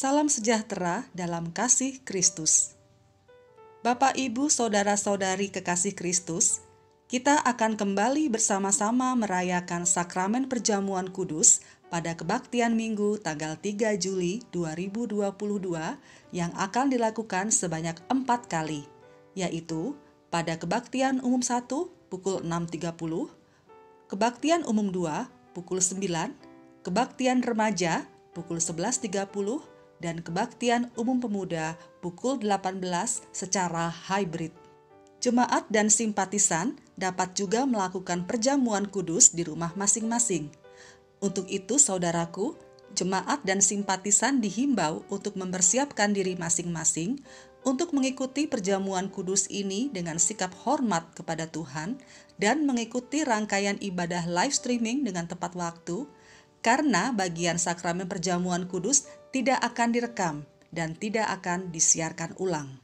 Salam sejahtera dalam kasih Kristus. Bapak, Ibu, saudara-saudari kekasih Kristus, kita akan kembali bersama-sama merayakan sakramen perjamuan kudus pada kebaktian Minggu tanggal 3 Juli 2022 yang akan dilakukan sebanyak 4 kali, yaitu pada kebaktian umum 1 pukul 6.30, kebaktian umum 2 pukul 9, kebaktian remaja pukul 11.30, dan kebaktian umum pemuda pukul 18 secara hybrid. Jemaat dan simpatisan dapat juga melakukan perjamuan kudus di rumah masing-masing. Untuk itu, saudaraku, jemaat dan simpatisan dihimbau untuk mempersiapkan diri masing-masing untuk mengikuti perjamuan kudus ini dengan sikap hormat kepada Tuhan dan mengikuti rangkaian ibadah live streaming dengan tepat waktu, karena bagian sakramen perjamuan kudus tidak akan direkam dan tidak akan disiarkan ulang.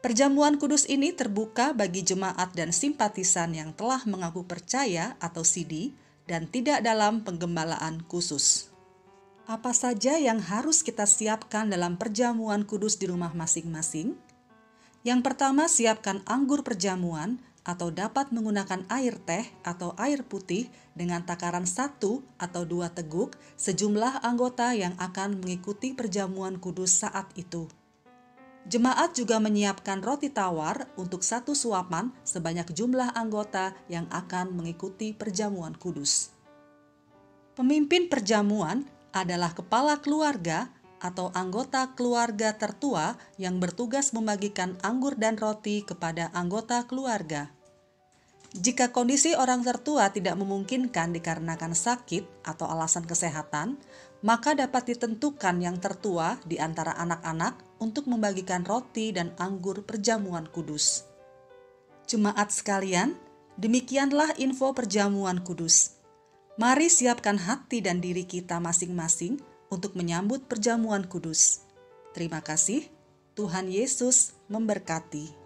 Perjamuan kudus ini terbuka bagi jemaat dan simpatisan yang telah mengaku percaya atau sidi dan tidak dalam penggembalaan khusus. Apa saja yang harus kita siapkan dalam perjamuan kudus di rumah masing-masing? Yang pertama, siapkan anggur perjamuan atau dapat menggunakan air teh atau air putih dengan takaran 1 atau 2 teguk sejumlah anggota yang akan mengikuti perjamuan kudus saat itu. Jemaat juga menyiapkan roti tawar untuk 1 suapan sebanyak jumlah anggota yang akan mengikuti perjamuan kudus. Pemimpin perjamuan adalah kepala keluarga atau anggota keluarga tertua yang bertugas membagikan anggur dan roti kepada anggota keluarga. Jika kondisi orang tertua tidak memungkinkan dikarenakan sakit atau alasan kesehatan, maka dapat ditentukan yang tertua di antara anak-anak untuk membagikan roti dan anggur perjamuan kudus. Jemaat sekalian, demikianlah info perjamuan kudus. Mari siapkan hati dan diri kita masing-masing untuk menyambut perjamuan kudus. Terima kasih, Tuhan Yesus memberkati.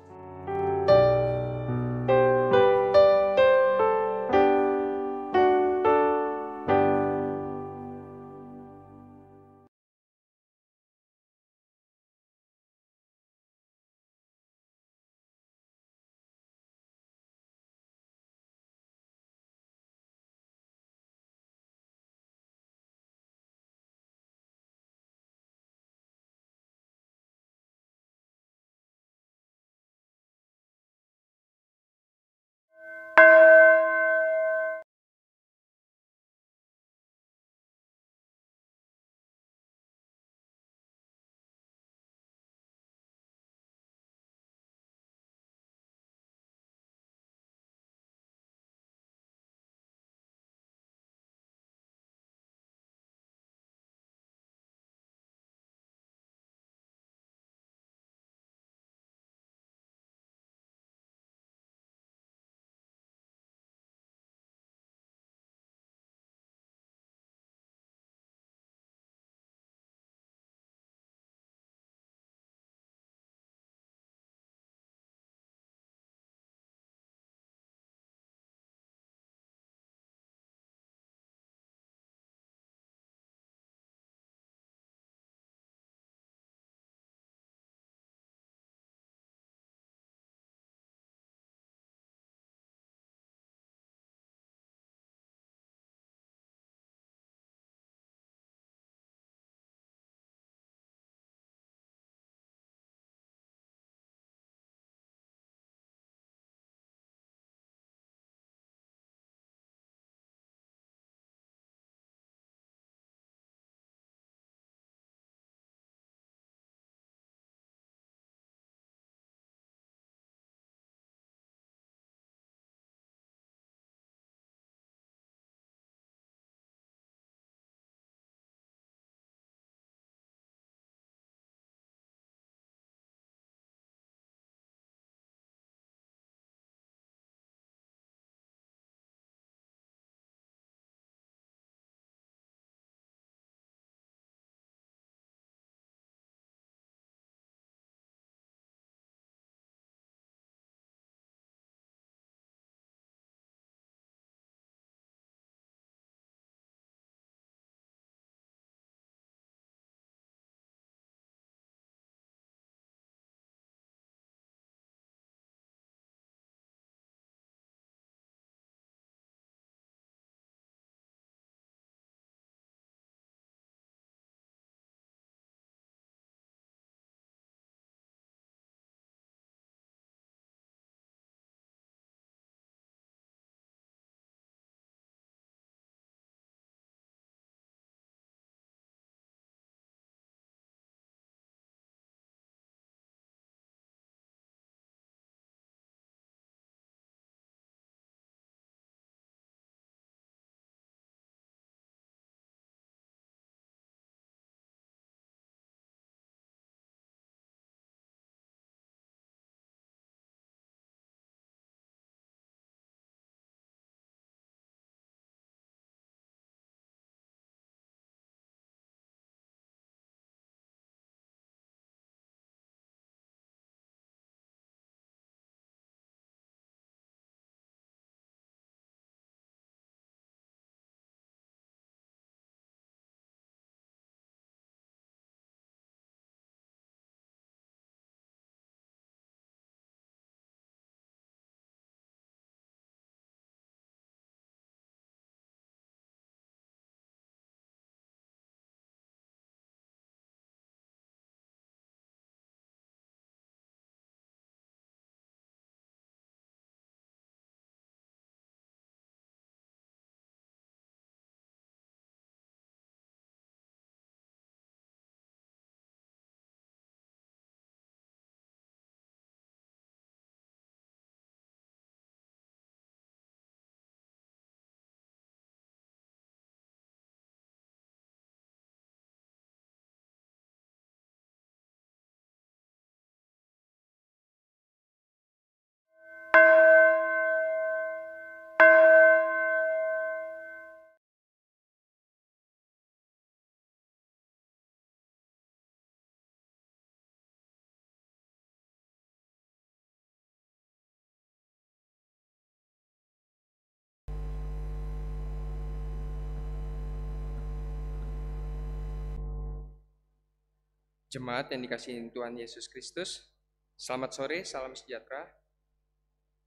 Jemaat yang dikasihi Tuhan Yesus Kristus, selamat sore, salam sejahtera.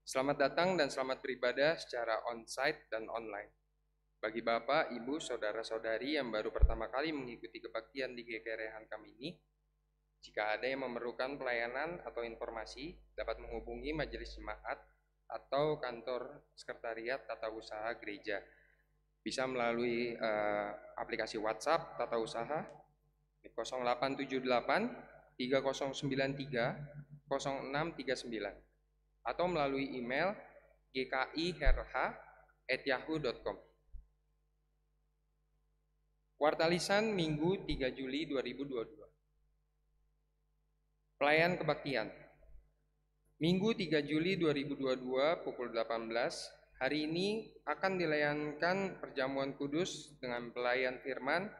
Selamat datang dan selamat beribadah secara on-site dan online. Bagi Bapak, Ibu, Saudara-saudari yang baru pertama kali mengikuti kebaktian di GKR Hankam ini, jika ada yang memerlukan pelayanan atau informasi, dapat menghubungi Majelis Jemaat atau kantor sekretariat tata usaha gereja. Bisa melalui aplikasi WhatsApp tata usaha 0878 3093 0639 atau melalui email gkiherha@yahoo.com. Wartalisan Minggu 3 Juli 2022. Pelayan kebaktian. Minggu 3 Juli 2022 pukul 18, hari ini akan dilayankan perjamuan kudus dengan pelayan firman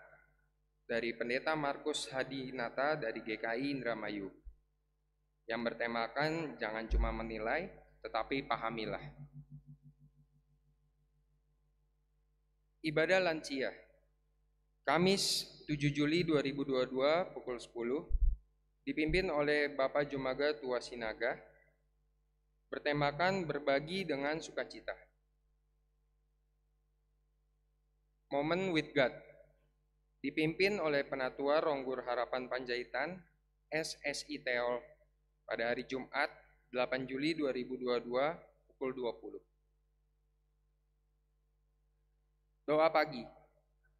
dari Pendeta Markus Hadinata dari GKI Indramayu yang bertemakan jangan cuma menilai tetapi pahamilah. Ibadah lansia. Kamis 7 Juli 2022 pukul 10 dipimpin oleh Bapak Jumaga Tua Sinaga, bertemakan berbagi dengan sukacita. Moment with God dipimpin oleh Penatua Ronggur Harapan Panjaitan SSI Teol pada hari Jumat 8 Juli 2022 pukul 20. Doa pagi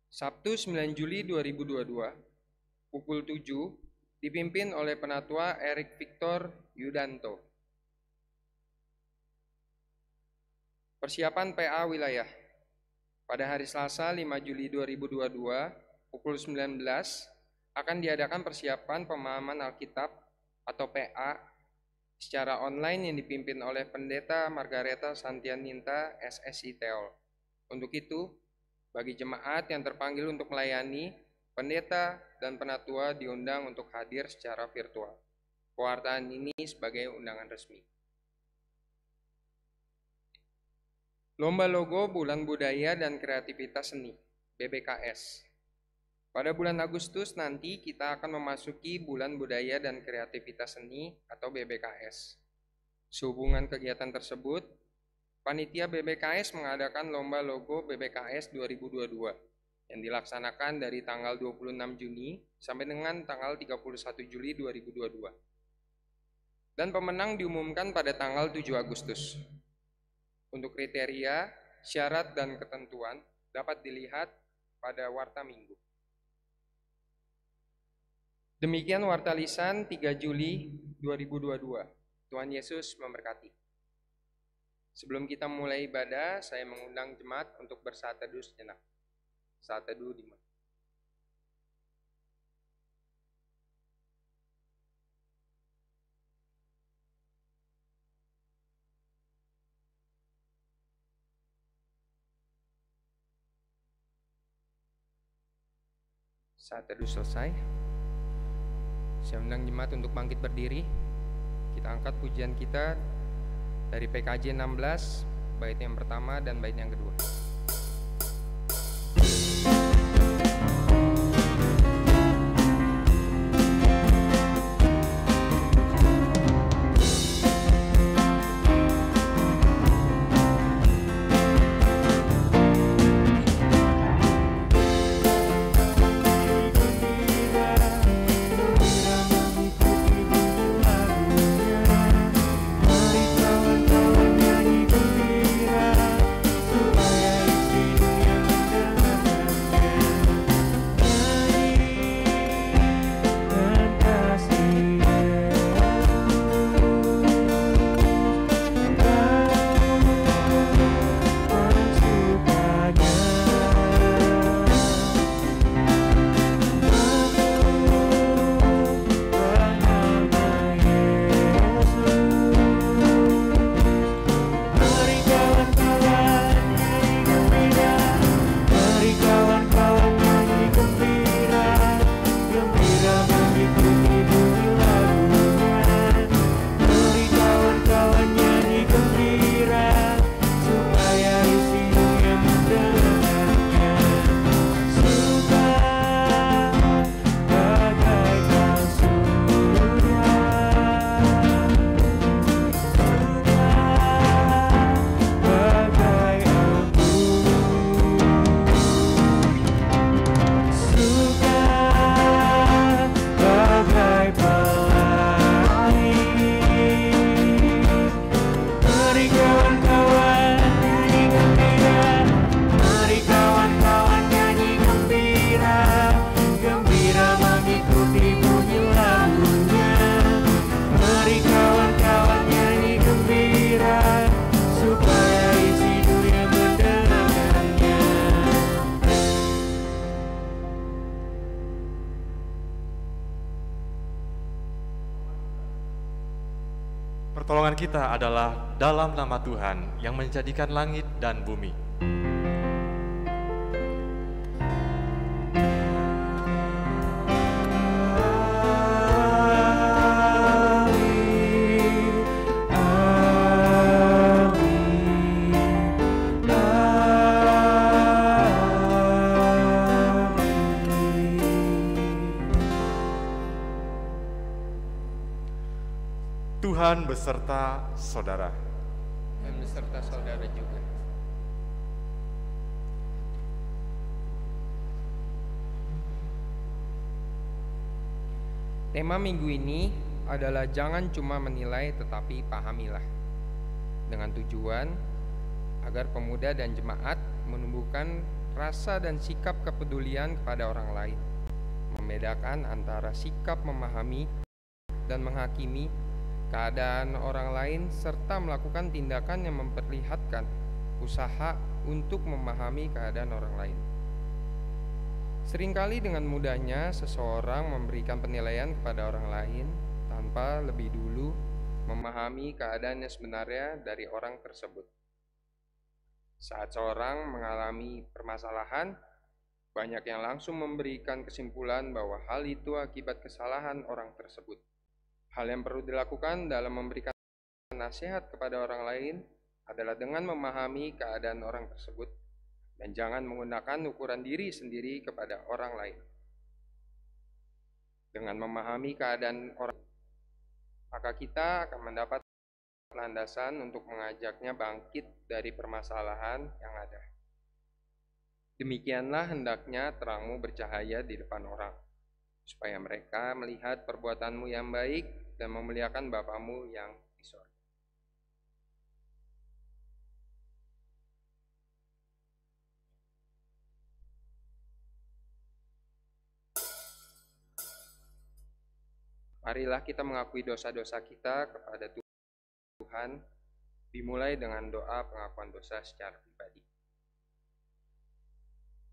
Sabtu 9 Juli 2022 pukul 7 dipimpin oleh Penatua Erik Victor Yudanto. Persiapan PA wilayah pada hari Selasa 5 Juli 2022 pukul 19 akan diadakan persiapan pemahaman Alkitab atau PA secara online yang dipimpin oleh Pendeta Margareta Santianinta SSI Teol. Untuk itu, bagi jemaat yang terpanggil untuk melayani, pendeta dan penatua diundang untuk hadir secara virtual. Pewartaan ini sebagai undangan resmi. Lomba Logo Bulan Budaya dan Kreativitas Seni, BBKS. Pada bulan Agustus nanti kita akan memasuki Bulan Budaya dan Kreativitas Seni atau BBKS. Sehubungan kegiatan tersebut, Panitia BBKS mengadakan Lomba Logo BBKS 2022 yang dilaksanakan dari tanggal 26 Juni sampai dengan tanggal 31 Juli 2022. Dan pemenang diumumkan pada tanggal 7 Agustus. Untuk kriteria, syarat, dan ketentuan dapat dilihat pada Warta Minggu. Demikian Warta Lisan 3 Juli 2022. Tuhan Yesus memberkati. Sebelum kita mulai ibadah, saya mengundang jemaat untuk bersaat teduh sejenak. Saat teduh dimulai. Saat teduh selesai, saya undang jemaat untuk bangkit berdiri. Kita angkat pujian kita dari PKJ 16, bait yang pertama dan bait yang kedua. Supaya Pertolongan kita adalah dalam nama Tuhan yang menjadikan langit dan bumi. Tuhan beserta saudara. Dan beserta saudara juga. Tema minggu ini adalah jangan cuma menilai tetapi pahamilah. Dengan tujuan agar pemuda dan jemaat menumbuhkan rasa dan sikap kepedulian kepada orang lain, membedakan antara sikap memahami dan menghakimi keadaan orang lain, serta melakukan tindakan yang memperlihatkan usaha untuk memahami keadaan orang lain. Seringkali dengan mudahnya seseorang memberikan penilaian kepada orang lain tanpa lebih dulu memahami keadaan yang sebenarnya dari orang tersebut. Saat seorang mengalami permasalahan, banyak yang langsung memberikan kesimpulan bahwa hal itu akibat kesalahan orang tersebut. Hal yang perlu dilakukan dalam memberikan nasihat kepada orang lain adalah dengan memahami keadaan orang tersebut dan jangan menggunakan ukuran diri sendiri kepada orang lain. Dengan memahami keadaan orang, maka kita akan mendapat landasan untuk mengajaknya bangkit dari permasalahan yang ada. Demikianlah hendaknya terangmu bercahaya di depan orang, supaya mereka melihat perbuatanmu yang baik dan memuliakan Bapamu yang di sorga. Marilah kita mengakui dosa-dosa kita kepada Tuhan, dimulai dengan doa pengakuan dosa secara pribadi.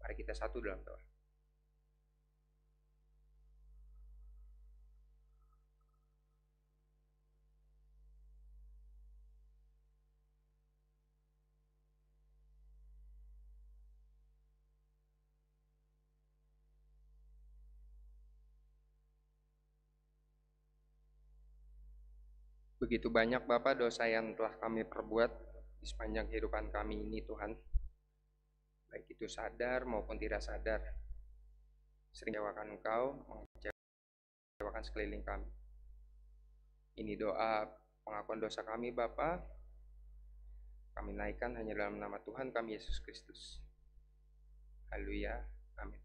Mari kita satu dalam doa. Begitu banyak Bapa dosa yang telah kami perbuat di sepanjang kehidupan kami ini Tuhan, baik itu sadar maupun tidak sadar, sering mengecewakan Engkau, mengecewakan sekeliling kami. Ini doa pengakuan dosa kami Bapa, kami naikkan hanya dalam nama Tuhan kami Yesus Kristus. Haleluya, amin.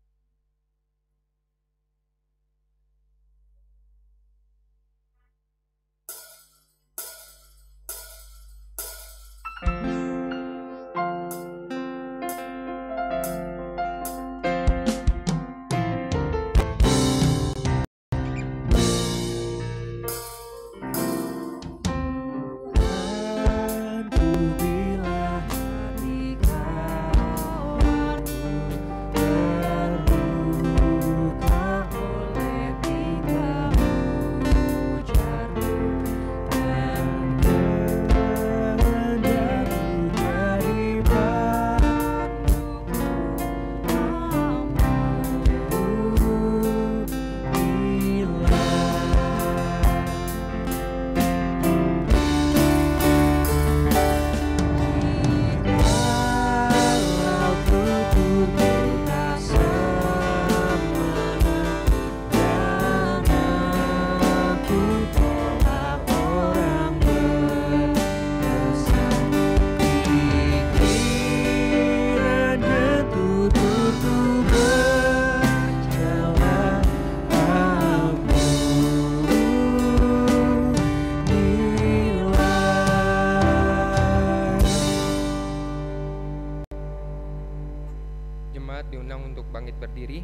Jemaat diundang untuk bangkit berdiri.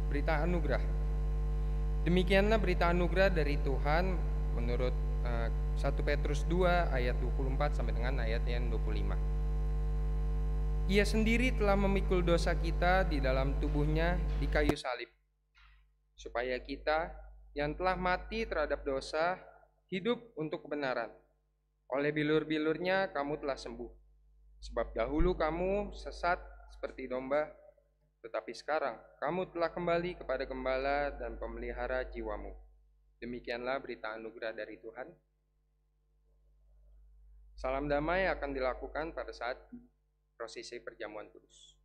Berita anugerah. Demikianlah berita anugerah dari Tuhan menurut 1 Petrus 2 ayat 24 sampai dengan ayat yang 25. Ia sendiri telah memikul dosa kita di dalam tubuhnya di kayu salib, supaya kita yang telah mati terhadap dosa hidup untuk kebenaran. Oleh bilur-bilurnya kamu telah sembuh. Sebab dahulu kamu sesat seperti domba, tetapi sekarang kamu telah kembali kepada gembala dan pemelihara jiwamu. Demikianlah berita anugerah dari Tuhan. Salam damai akan dilakukan pada saat prosesi perjamuan kudus.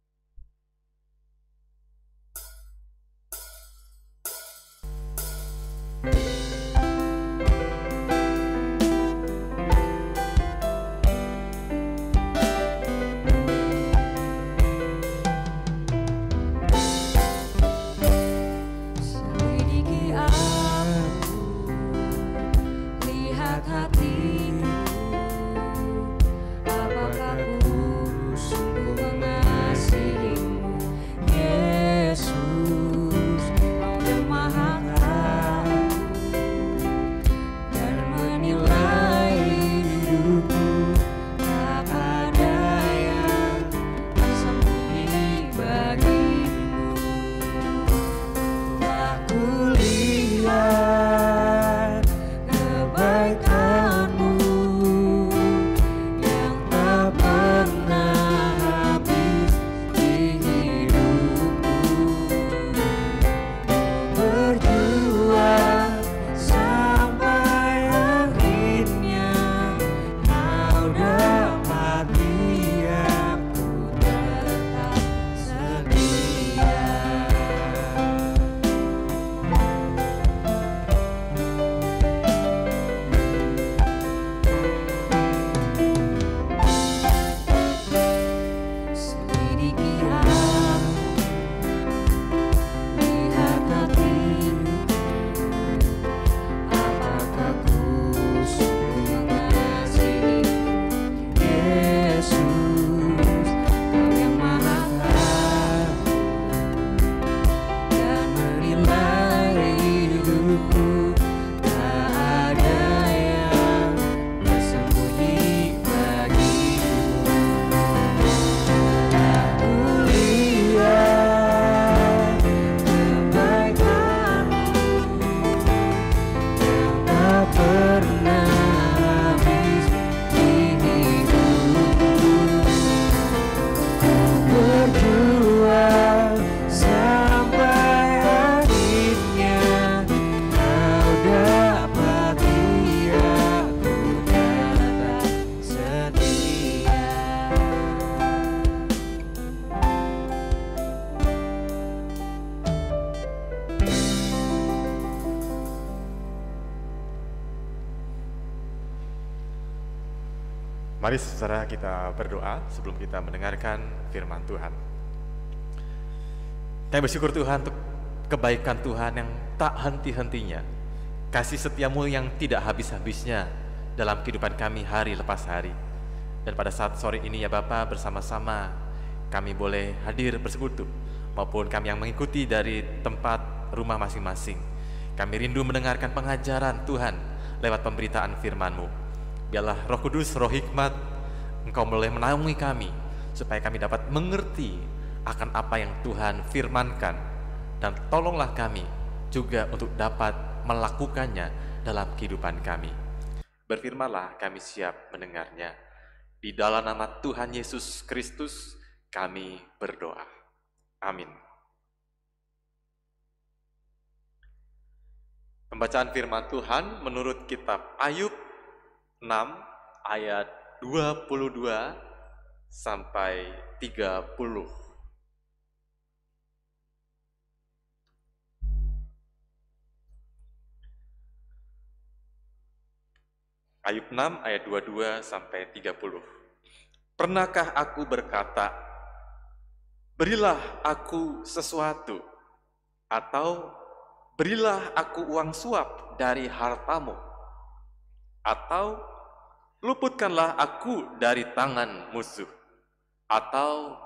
Mari saudara kita berdoa sebelum kita mendengarkan firman Tuhan. Kami bersyukur Tuhan untuk kebaikan Tuhan yang tak henti-hentinya, kasih setiamu yang tidak habis-habisnya dalam kehidupan kami hari lepas hari. Dan pada saat sore ini ya Bapa, bersama-sama kami boleh hadir bersekutu, maupun kami yang mengikuti dari tempat rumah masing-masing. Kami rindu mendengarkan pengajaran Tuhan lewat pemberitaan firman-Mu. Biarlah Roh Kudus, Roh Hikmat, Engkau boleh menaungi kami, supaya kami dapat mengerti akan apa yang Tuhan firmankan. Dan tolonglah kami juga untuk dapat melakukannya dalam kehidupan kami. Berfirmanlah, kami siap mendengarnya. Di dalam nama Tuhan Yesus Kristus kami berdoa. Amin. Pembacaan firman Tuhan menurut kitab Ayub 6 ayat 22 sampai 30. Ayub 6 ayat 22 sampai 30. Pernahkah aku berkata, berilah aku sesuatu, atau berilah aku uang suap dari hartamu, atau luputkanlah aku dari tangan musuh, atau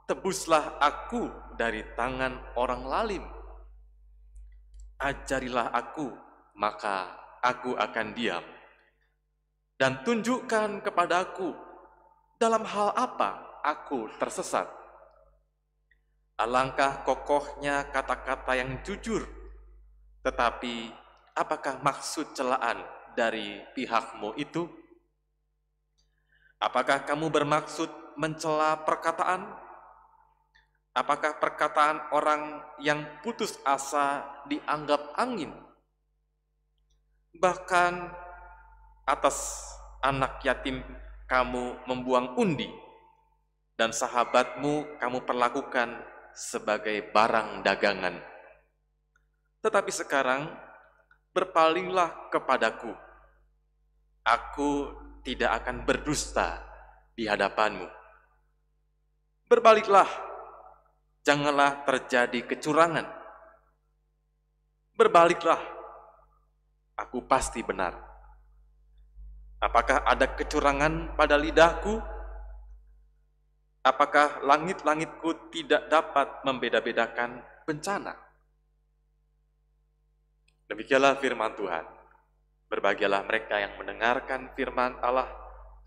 tebuslah aku dari tangan orang lalim. Ajarilah aku, maka aku akan diam, dan tunjukkan kepadaku dalam hal apa aku tersesat. Alangkah kokohnya kata-kata yang jujur, tetapi apakah maksud celaan dari pihakmu itu? Apakah kamu bermaksud mencela perkataan? Apakah perkataan orang yang putus asa dianggap angin? Bahkan atas anak yatim kamu membuang undi, dan sahabatmu kamu perlakukan sebagai barang dagangan. Tetapi sekarang berpalinglah kepadaku. Aku tidak akan berdusta di hadapanmu. Berbaliklah, janganlah terjadi kecurangan. Berbaliklah, aku pasti benar. Apakah ada kecurangan pada lidahku? Apakah langit-langitku tidak dapat membeda-bedakan bencana? Demikianlah firman Tuhan. Berbahagialah mereka yang mendengarkan firman Allah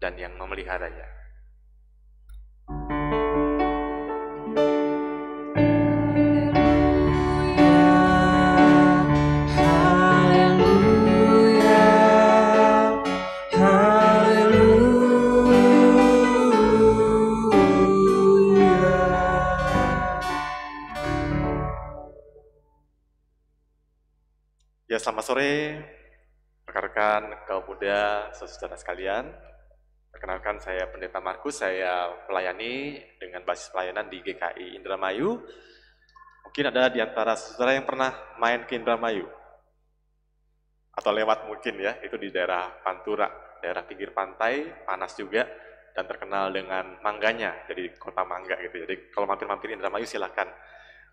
dan yang memeliharanya. Ya, selamat sore, rekan-rekan kaum muda, saudara sekalian. Perkenalkan, saya Pendeta Markus, saya melayani dengan basis pelayanan di GKI Indramayu. Mungkin ada di antara saudara yang pernah main ke Indramayu, atau lewat mungkin ya, itu di daerah Pantura, daerah pinggir pantai, panas juga, dan terkenal dengan mangganya, jadi kota mangga gitu. Jadi kalau mampir-mampir Indramayu silakan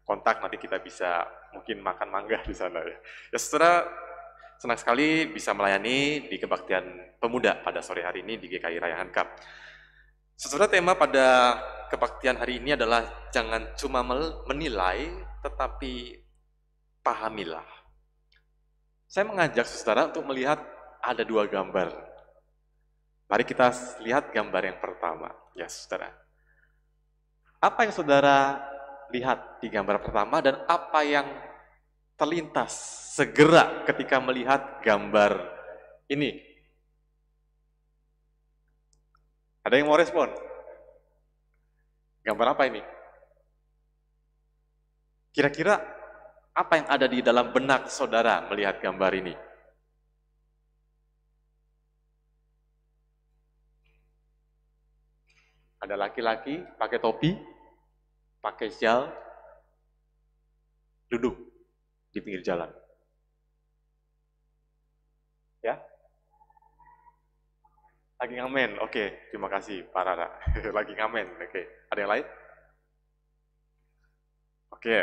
kontak, nanti kita bisa mungkin makan mangga di sana ya. Ya saudara, senang sekali bisa melayani di kebaktian pemuda pada sore hari ini di GKI Raya Hankam. Saudara, tema pada kebaktian hari ini adalah jangan cuma menilai, tetapi pahamilah. Saya mengajak saudara untuk melihat ada dua gambar. Mari kita lihat gambar yang pertama, ya saudara. Apa yang saudara lihat di gambar pertama dan apa yang terlintas segera ketika melihat gambar ini? Ada yang mau respon? Gambar apa ini? Kira-kira apa yang ada di dalam benak saudara melihat gambar ini? Ada laki-laki pakai topi, pakai sjal, duduk di pinggir jalan. Ya? Lagi ngamen, oke, terima kasih Pak Rara. Lagi ngamen, oke. Ada yang lain? Oke,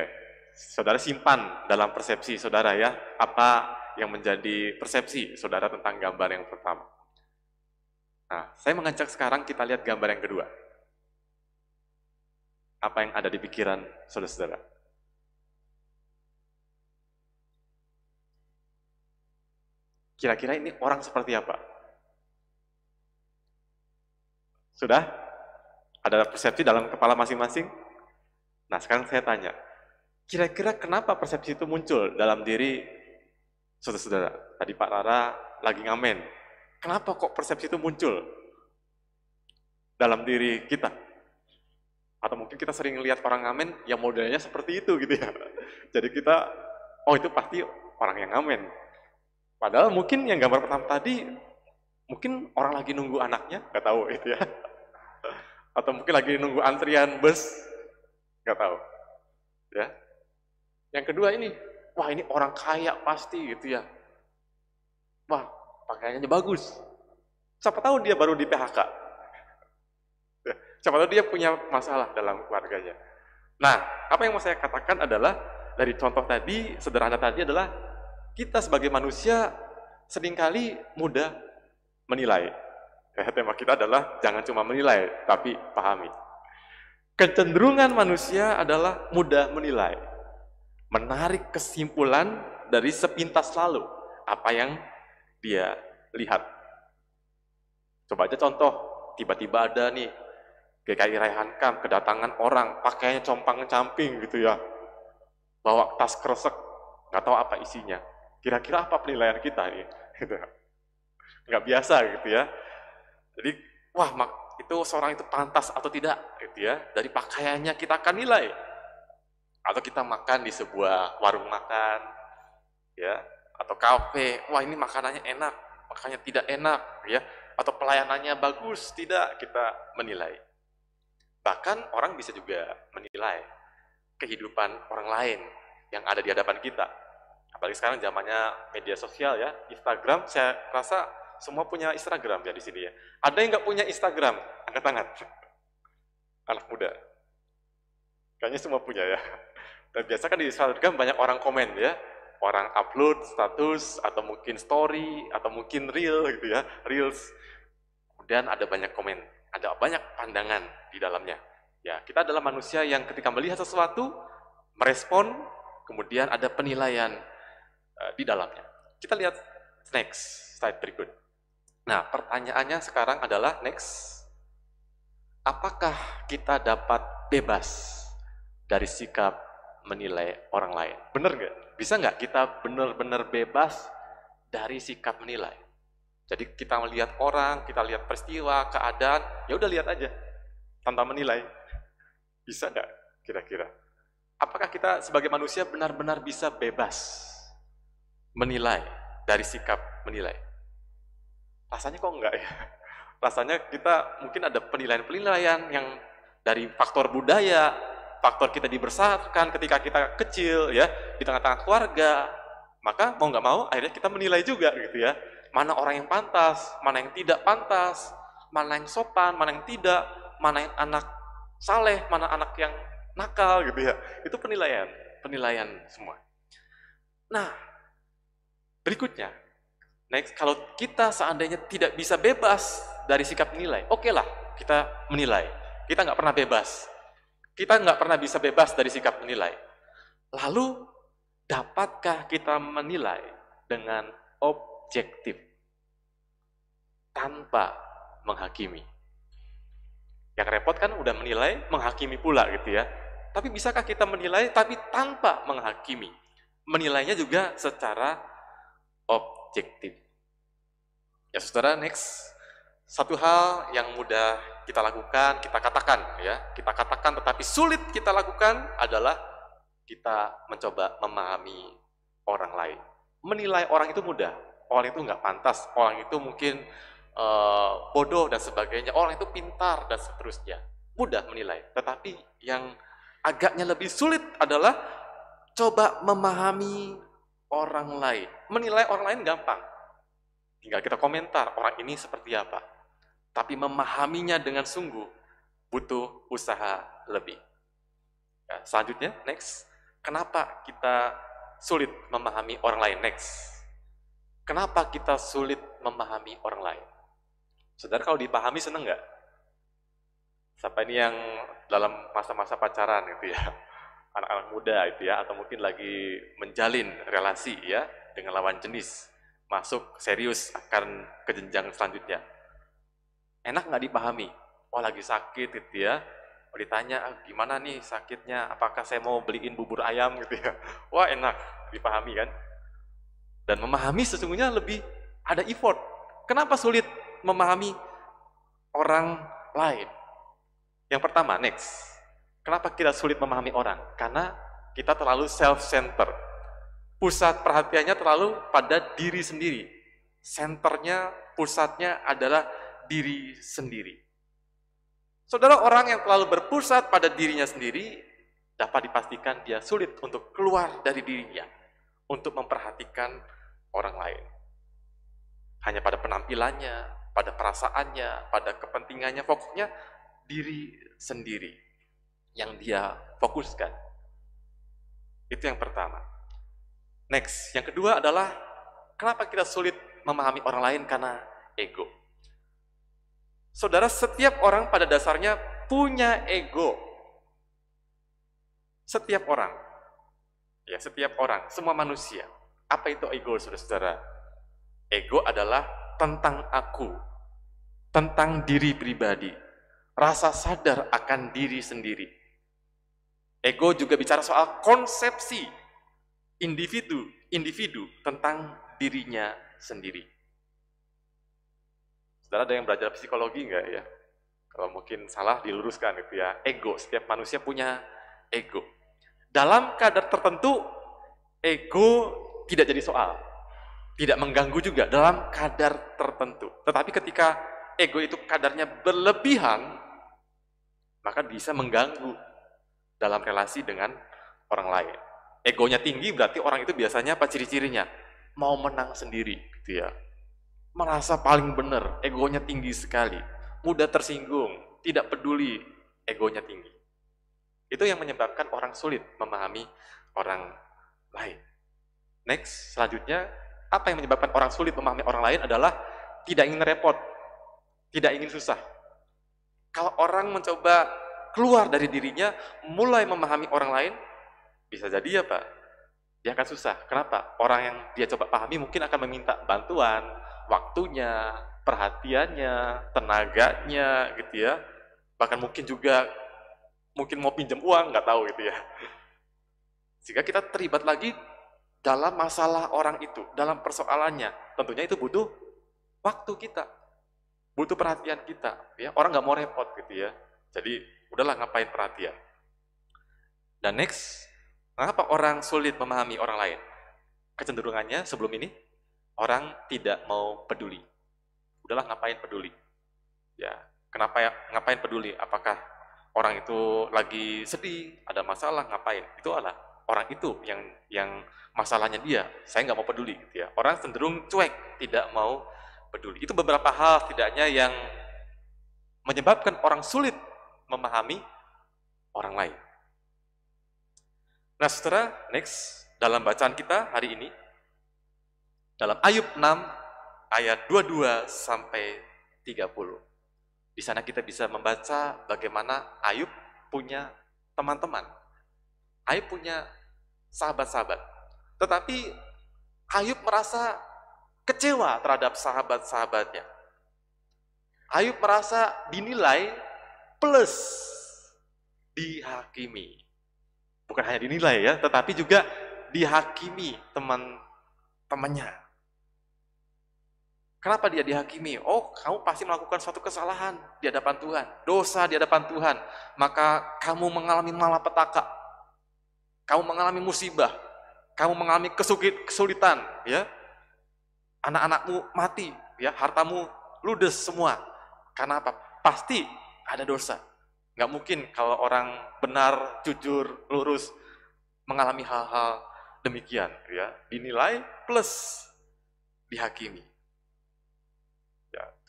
saudara simpan dalam persepsi saudara ya, apa yang menjadi persepsi saudara tentang gambar yang pertama. Nah, saya mengajak sekarang kita lihat gambar yang kedua. Apa yang ada di pikiran saudara-saudara? Kira-kira ini orang seperti apa? Sudah? Ada persepsi dalam kepala masing-masing? Nah, sekarang saya tanya, kira-kira kenapa persepsi itu muncul dalam diri saudara-saudara? Tadi Pak Rara lagi ngamen. Kenapa kok persepsi itu muncul dalam diri kita? Atau mungkin kita sering lihat orang ngamen yang modelnya seperti itu gitu ya. Jadi kita, oh itu pasti orang yang ngamen. Padahal mungkin yang gambar pertama tadi, mungkin orang lagi nunggu anaknya, nggak tahu itu ya. Atau mungkin lagi nunggu antrian bus, nggak tahu. Ya. Yang kedua ini, wah ini orang kaya pasti gitu ya. Wah, pakaiannya bagus. Siapa tahu dia baru di PHK. Siapa tahu dia punya masalah dalam keluarganya. Nah, apa yang mau saya katakan adalah, dari contoh tadi, sederhana tadi adalah, kita sebagai manusia seringkali mudah menilai. Tema kita adalah, jangan cuma menilai, tapi pahami. Kecenderungan manusia adalah mudah menilai. Menarik kesimpulan dari sepintas lalu, apa yang dia lihat. Coba aja contoh, tiba-tiba ada nih, GKI Raya Hankam, kedatangan orang, pakaiannya compang-camping gitu ya. Bawa tas kresek, nggak tahu apa isinya. Kira-kira apa penilaian kita nih? nggak biasa gitu ya. Jadi, wah itu seorang itu pantas atau tidak gitu ya. Dari pakaiannya kita akan nilai. Atau kita makan di sebuah warung makan, ya, atau kafe, wah ini makanannya enak, makanannya tidak enak, ya, atau pelayanannya bagus, tidak, kita menilai. Bahkan orang bisa juga menilai kehidupan orang lain yang ada di hadapan kita. Apalagi sekarang zamannya media sosial ya, Instagram, saya rasa semua punya Instagram ya di sini ya. Ada yang nggak punya Instagram? Angkat tangan. Anak muda. Kayaknya semua punya ya. Dan biasa kan di Instagram banyak orang komen ya. Orang upload status, atau mungkin story, atau mungkin reel gitu ya, reels. Kemudian ada banyak komen, ada banyak pandangan di dalamnya. Ya, kita adalah manusia yang ketika melihat sesuatu, merespon, kemudian ada penilaian di dalamnya. Kita lihat next, slide berikut. Nah, pertanyaannya sekarang adalah next, apakah kita dapat bebas dari sikap menilai orang lain? Benar nggak? Bisa nggak kita benar-benar bebas dari sikap menilai? Jadi kita melihat orang, kita lihat peristiwa, keadaan, ya udah lihat aja, tanpa menilai. Bisa nggak kira-kira? Apakah kita sebagai manusia benar-benar bisa bebas menilai dari sikap menilai? Rasanya kok enggak ya? Rasanya kita mungkin ada penilaian-penilaian yang dari faktor budaya, faktor kita dibesarkan ketika kita kecil ya, di tengah-tengah keluarga, maka mau nggak mau akhirnya kita menilai juga gitu ya. Mana orang yang pantas, mana yang tidak pantas, mana yang sopan, mana yang tidak, mana yang anak saleh, mana anak yang nakal gitu ya. Itu penilaian semua. Nah, berikutnya, next, kalau kita seandainya tidak bisa bebas dari sikap menilai, oke lah, kita menilai. Kita nggak pernah bebas. Kita nggak pernah bisa bebas dari sikap menilai. Lalu, dapatkah kita menilai dengan objektif tanpa menghakimi? Yang repot kan udah menilai, menghakimi pula gitu ya. Tapi bisakah kita menilai tapi tanpa menghakimi? Menilainya juga secara objektif. Ya saudara, next. Satu hal yang mudah kita lakukan, kita katakan ya, kita katakan tetapi sulit kita lakukan adalah kita mencoba memahami orang lain. Menilai orang itu mudah, orang itu nggak pantas, orang itu mungkin bodoh dan sebagainya, orang itu pintar dan seterusnya. Mudah menilai, tetapi yang agaknya lebih sulit adalah coba memahami orang lain. Menilai orang lain gampang, tinggal kita komentar orang ini seperti apa. Tapi memahaminya dengan sungguh butuh usaha lebih. Ya, selanjutnya, next. Kenapa kita sulit memahami orang lain? Next. Kenapa kita sulit memahami orang lain? Saudara kalau dipahami seneng nggak? Siapa ini yang dalam masa-masa pacaran gitu ya, anak-anak muda itu ya, atau mungkin lagi menjalin relasi ya dengan lawan jenis, masuk serius akan ke jenjang selanjutnya. Enak nggak dipahami? Oh lagi sakit gitu ya, ditanya gimana nih sakitnya, apakah saya mau beliin bubur ayam gitu ya. Wah enak dipahami kan? Dan memahami sesungguhnya lebih ada effort. Kenapa sulit memahami orang lain? Yang pertama, next. Kenapa kita sulit memahami orang? Karena kita terlalu self-center. Pusat perhatiannya terlalu pada diri sendiri. Senternya, pusatnya adalah diri sendiri. Saudara, orang yang terlalu berpusat pada dirinya sendiri, dapat dipastikan dia sulit untuk keluar dari dirinya, untuk memperhatikan orang lain. Hanya pada penampilannya, pada perasaannya, pada kepentingannya, pokoknya diri sendiri yang dia fokuskan. Itu yang pertama. Next, yang kedua adalah kenapa kita sulit memahami orang lain? Karena ego. Saudara, setiap orang pada dasarnya punya ego. Setiap orang. Ya, setiap orang, semua manusia. Apa itu ego, saudara-saudara? Ego adalah tentang aku, tentang diri pribadi, rasa sadar akan diri sendiri. Ego juga bicara soal konsepsi individu tentang dirinya sendiri. Saudara ada yang belajar psikologi enggak ya? Kalau mungkin salah diluruskan gitu ya. Ego, setiap manusia punya ego. Dalam kadar tertentu, ego tidak jadi soal. Tidak mengganggu juga dalam kadar tertentu. Tetapi ketika ego itu kadarnya berlebihan, maka bisa mengganggu dalam relasi dengan orang lain. Egonya tinggi berarti orang itu biasanya apa ciri-cirinya? Mau menang sendiri gitu ya. Merasa paling benar, egonya tinggi sekali. Mudah tersinggung, tidak peduli, egonya tinggi. Itu yang menyebabkan orang sulit memahami orang lain. Next, selanjutnya, apa yang menyebabkan orang sulit memahami orang lain adalah tidak ingin repot, tidak ingin susah. Kalau orang mencoba keluar dari dirinya, mulai memahami orang lain, bisa jadi apa? Dia akan susah. Kenapa? Orang yang dia coba pahami mungkin akan meminta bantuan, waktunya, perhatiannya, tenaganya, gitu ya. Bahkan mungkin juga mau pinjam uang, nggak tahu gitu ya. Sehingga kita terlibat lagi dalam masalah orang itu, dalam persoalannya. Tentunya itu butuh waktu kita, butuh perhatian kita. Ya, orang nggak mau repot gitu ya. Jadi udahlah ngapain perhatian. Dan next, mengapa orang sulit memahami orang lain? Kecenderungannya sebelum ini orang tidak mau peduli. Udahlah ngapain peduli? Ya, ngapain peduli? Apakah orang itu lagi sedih, ada masalah, ngapain? Itu adalah orang itu yang masalahnya dia. Saya nggak mau peduli gitu ya. Orang cenderung cuek, tidak mau peduli. Itu beberapa hal setidaknya yang menyebabkan orang sulit memahami orang lain. Nah, saudara, next dalam bacaan kita hari ini dalam Ayub 6 ayat 22 sampai 30. Di sana kita bisa membaca bagaimana Ayub punya teman-teman. Ayub punya sahabat-sahabat. Tetapi Ayub merasa kecewa terhadap sahabat-sahabatnya. Ayub merasa dinilai plus dihakimi. Bukan hanya dinilai ya, tetapi juga dihakimi teman-temannya. Kenapa dia dihakimi? Oh, kamu pasti melakukan suatu kesalahan di hadapan Tuhan, dosa di hadapan Tuhan, maka kamu mengalami malapetaka, kamu mengalami musibah, kamu mengalami kesulitan, ya. Anak-anakmu mati, ya, hartamu ludes semua. Karena apa? Pasti ada dosa. Nggak mungkin kalau orang benar, jujur, lurus mengalami hal-hal demikian, ya. Dinilai plus dihakimi.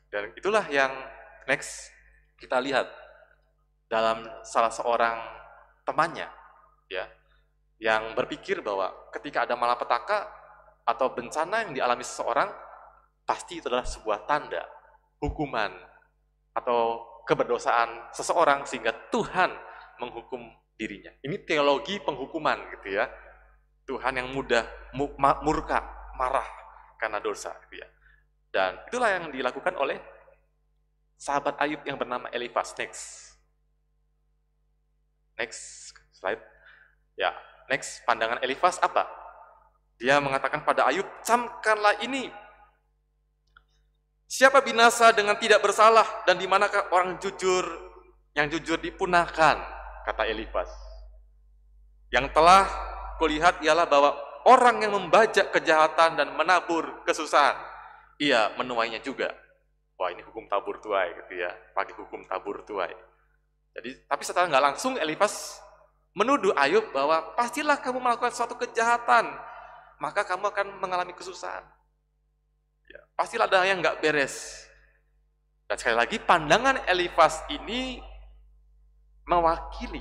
Dan itulah yang next kita lihat dalam salah seorang temannya, ya, yang berpikir bahwa ketika ada malapetaka atau bencana yang dialami seseorang, pasti itu adalah sebuah tanda hukuman atau keberdosaan seseorang sehingga Tuhan menghukum dirinya. Ini teologi penghukuman gitu ya. Tuhan yang mudah murka, marah karena dosa gitu ya. Dan itulah yang dilakukan oleh sahabat Ayub yang bernama Elifaz. Next slide. Ya, next pandangan Elifaz apa? Dia mengatakan pada Ayub, camkanlah ini. Siapa binasa dengan tidak bersalah dan di manakah orang yang jujur dipunahkan, kata Elifaz. Yang telah kulihat ialah bahwa orang yang membajak kejahatan dan menabur kesusahan, ia menuainya juga. Wah, ini hukum tabur tuai gitu ya, pakai hukum tabur tuai. Jadi, tapi setelah nggak langsung Elifaz menuduh Ayub bahwa pastilah kamu melakukan suatu kejahatan, maka kamu akan mengalami kesusahan. Ya, pastilah ada yang nggak beres. Dan sekali lagi pandangan Elifaz ini mewakili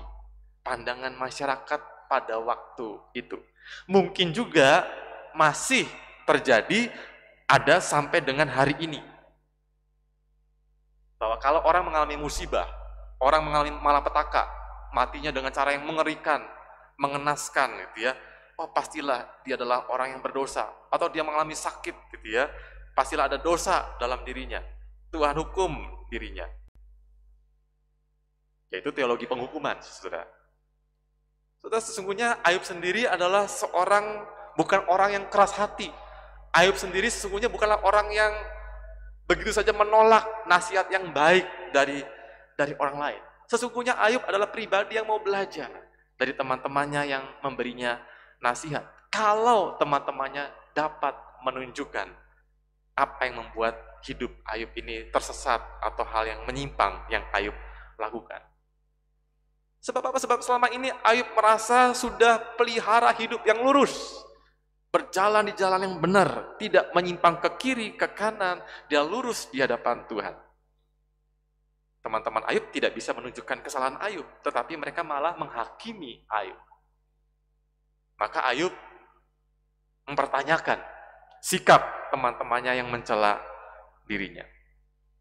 pandangan masyarakat pada waktu itu. Mungkin juga masih terjadi ada sampai dengan hari ini. Bahwa kalau orang mengalami musibah, orang mengalami malapetaka, matinya dengan cara yang mengerikan, mengenaskan gitu ya. Oh, pastilah dia adalah orang yang berdosa, atau dia mengalami sakit gitu ya. Pastilah ada dosa dalam dirinya. Tuhan hukum dirinya. Yaitu teologi penghukuman, Saudara. Saudara, sesungguhnya Ayub sendiri adalah bukan orang yang keras hati. Ayub sendiri sesungguhnya bukanlah orang yang begitu saja menolak nasihat yang baik dari orang lain. Sesungguhnya Ayub adalah pribadi yang mau belajar dari teman-temannya yang memberinya nasihat. Kalau teman-temannya dapat menunjukkan apa yang membuat hidup Ayub ini tersesat atau hal yang menyimpang yang Ayub lakukan. Sebab apa? Sebab selama ini Ayub merasa sudah pelihara hidup yang lurus. Berjalan di jalan yang benar, tidak menyimpang ke kiri, ke kanan, dia lurus di hadapan Tuhan. Teman-teman Ayub tidak bisa menunjukkan kesalahan Ayub, tetapi mereka malah menghakimi Ayub. Maka Ayub mempertanyakan sikap teman-temannya yang mencela dirinya.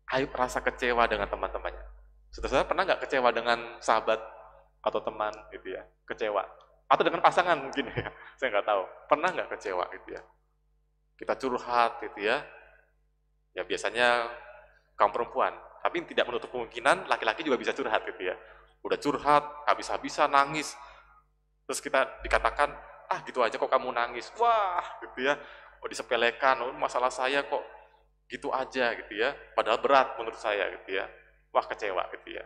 Ayub merasa kecewa dengan teman-temannya. Saudara-saudara pernah nggak kecewa dengan sahabat atau teman gitu ya? Kecewa. Atau dengan pasangan mungkin ya, saya nggak tahu. Pernah nggak kecewa gitu ya? Kita curhat gitu ya. Ya biasanya kaum perempuan, tapi tidak menutup kemungkinan laki-laki juga bisa curhat gitu ya. Udah curhat, habis-habisan nangis. Terus kita dikatakan, ah gitu aja kok kamu nangis. Wah gitu ya, oh disepelekan, oh masalah saya kok gitu aja gitu ya. Padahal berat menurut saya gitu ya. Wah kecewa gitu ya.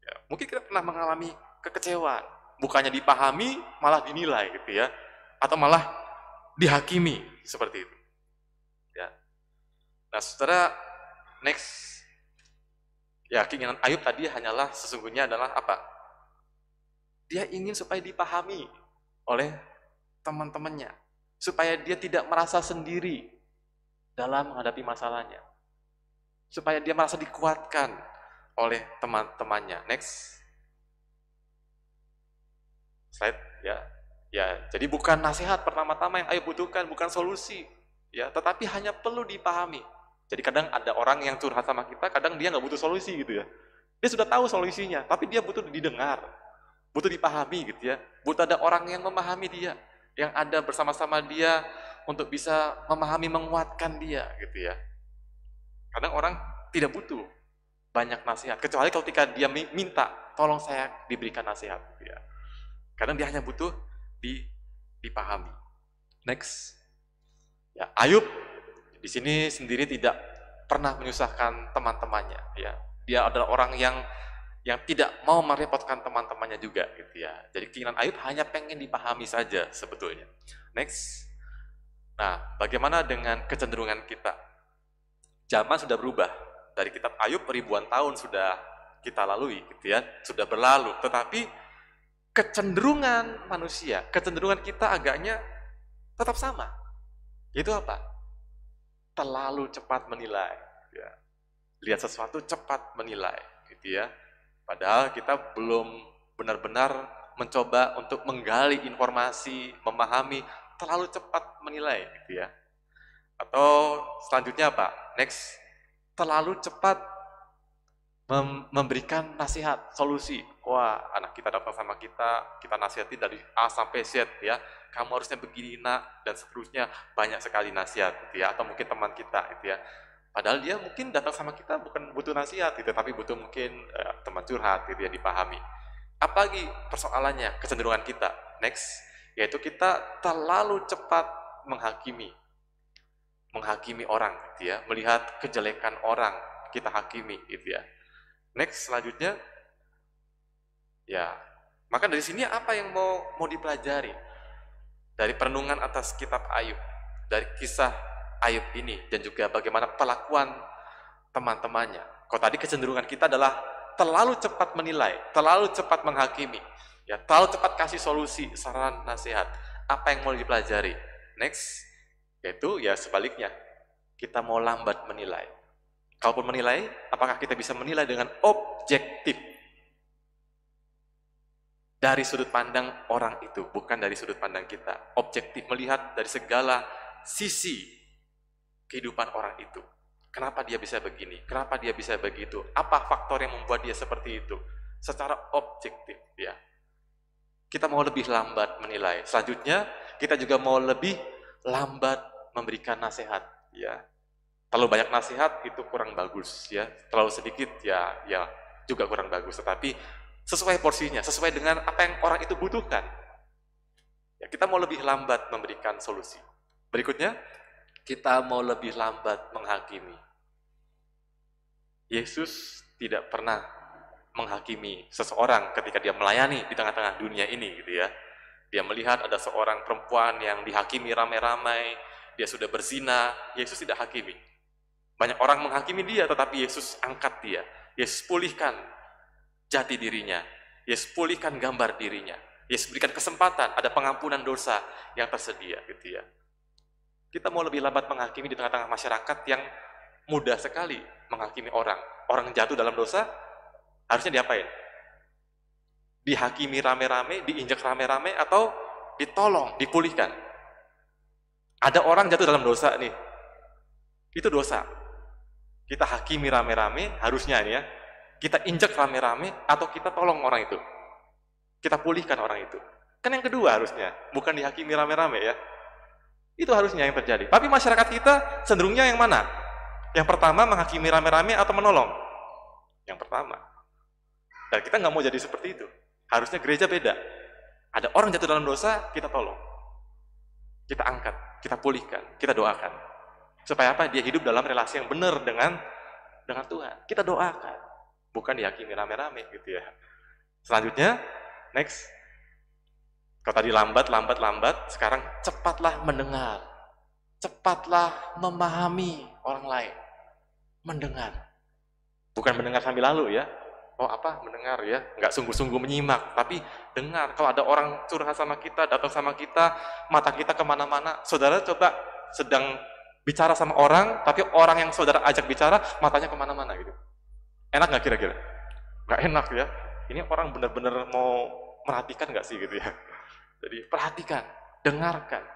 Ya mungkin kita pernah mengalami kekecewaan. Bukannya dipahami, malah dinilai gitu ya. Atau malah dihakimi seperti itu. Ya. Nah saudara, next. Ya keinginan Ayub tadi hanyalah sesungguhnya adalah apa? Dia ingin supaya dipahami oleh teman-temannya. Supaya dia tidak merasa sendiri dalam menghadapi masalahnya. Supaya dia merasa dikuatkan oleh teman-temannya. Next. Slide ya. Ya, jadi bukan nasihat pertama-tama yang Ayub butuhkan, bukan solusi, ya, tetapi hanya perlu dipahami. Jadi kadang ada orang yang curhat sama kita, kadang dia nggak butuh solusi gitu ya. Dia sudah tahu solusinya, tapi dia butuh didengar, butuh dipahami gitu ya. Butuh ada orang yang memahami dia, yang ada bersama-sama dia untuk bisa memahami, menguatkan dia gitu ya. Kadang orang tidak butuh banyak nasihat, kecuali ketika dia minta, tolong saya diberikan nasihat gitu ya. Kadang dia hanya butuh dipahami. Next. Ya, Ayub di sini sendiri tidak pernah menyusahkan teman-temannya ya. Dia adalah orang yang tidak mau merepotkan teman-temannya juga gitu ya. Jadi keinginan Ayub hanya pengen dipahami saja sebetulnya. Next. Nah, bagaimana dengan kecenderungan kita? Zaman sudah berubah. Dari kitab Ayub ribuan tahun sudah kita lalui gitu ya, sudah berlalu, tetapi kecenderungan manusia, kecenderungan kita agaknya tetap sama. Itu apa? Terlalu cepat menilai. Ya. Lihat sesuatu cepat menilai, gitu ya. Padahal kita belum benar-benar mencoba untuk menggali informasi, memahami, terlalu cepat menilai, gitu ya. Atau selanjutnya apa? Next, terlalu cepat memberikan nasihat, solusi. Wah, anak kita datang sama kita nasihati dari A sampai Z ya. Kamu harusnya begini nak, dan seterusnya, banyak sekali nasihat gitu ya. Atau mungkin teman kita gitu ya. Padahal dia mungkin datang sama kita bukan butuh nasihat gitu, tapi butuh mungkin teman curhat gitu ya, dipahami. Apalagi persoalannya, kecenderungan kita. Next, yaitu kita terlalu cepat menghakimi orang gitu ya. Melihat kejelekan orang, kita hakimi gitu ya. Next, selanjutnya, ya, maka dari sini apa yang mau dipelajari dari perenungan atas kitab Ayub, dari kisah Ayub ini, dan juga bagaimana perlakuan teman-temannya. Kalau tadi kecenderungan kita adalah terlalu cepat menilai, terlalu cepat menghakimi, ya, terlalu cepat kasih solusi, saran, nasihat. Apa yang mau dipelajari? Next, yaitu ya sebaliknya, kita mau lambat menilai. Kalaupun menilai, apakah kita bisa menilai dengan objektif? Dari sudut pandang orang itu, bukan dari sudut pandang kita. Objektif, melihat dari segala sisi kehidupan orang itu. Kenapa dia bisa begini? Kenapa dia bisa begitu? Apa faktor yang membuat dia seperti itu? Secara objektif, ya. Kita mau lebih lambat menilai. Selanjutnya, kita juga mau lebih lambat memberikan nasihat, ya. Terlalu banyak nasihat itu kurang bagus ya, terlalu sedikit ya juga kurang bagus. Tetapi sesuai porsinya, sesuai dengan apa yang orang itu butuhkan. Ya, kita mau lebih lambat memberikan solusi. Berikutnya, kita mau lebih lambat menghakimi. Yesus tidak pernah menghakimi seseorang ketika dia melayani di tengah-tengah dunia ini gitu ya. Dia melihat ada seorang perempuan yang dihakimi ramai-ramai, dia sudah berzina, Yesus tidak hakimi. Banyak orang menghakimi dia, tetapi Yesus angkat dia. Yesus pulihkan jati dirinya. Yesus pulihkan gambar dirinya. Yesus berikan kesempatan, ada pengampunan dosa yang tersedia gitu ya. Kita mau lebih lambat menghakimi di tengah-tengah masyarakat yang mudah sekali menghakimi orang. Orang jatuh dalam dosa, harusnya diapain? Dihakimi rame-rame, diinjak rame-rame, atau ditolong, dipulihkan. Ada orang jatuh dalam dosa nih, itu dosa. Kita hakimi rame-rame, harusnya nih ya, kita injak rame-rame, atau kita tolong orang itu. Kita pulihkan orang itu. Kan yang kedua harusnya, bukan dihakimi rame-rame ya. Itu harusnya yang terjadi. Tapi masyarakat kita cenderungnya yang mana? Yang pertama, menghakimi rame-rame atau menolong? Yang pertama. Dan kita nggak mau jadi seperti itu. Harusnya gereja beda. Ada orang jatuh dalam dosa, kita tolong. Kita angkat, kita pulihkan, kita doakan. Supaya apa? Dia hidup dalam relasi yang benar dengan Tuhan. Kita doakan. Bukan dihakimi rame-rame gitu ya. Selanjutnya, next. Kalau tadi lambat, sekarang cepatlah mendengar. Cepatlah memahami orang lain. Mendengar. Bukan mendengar sambil lalu ya. Oh apa? Mendengar ya. Nggak sungguh-sungguh menyimak. Tapi dengar. Kalau ada orang curhat sama kita, datang sama kita, mata kita kemana-mana. Saudara coba sedang bicara sama orang, tapi orang yang saudara ajak bicara, matanya kemana-mana gitu. Enak nggak kira-kira? Nggak enak ya. Ini orang benar-benar mau merhatikan nggak sih gitu ya. Jadi perhatikan, dengarkan.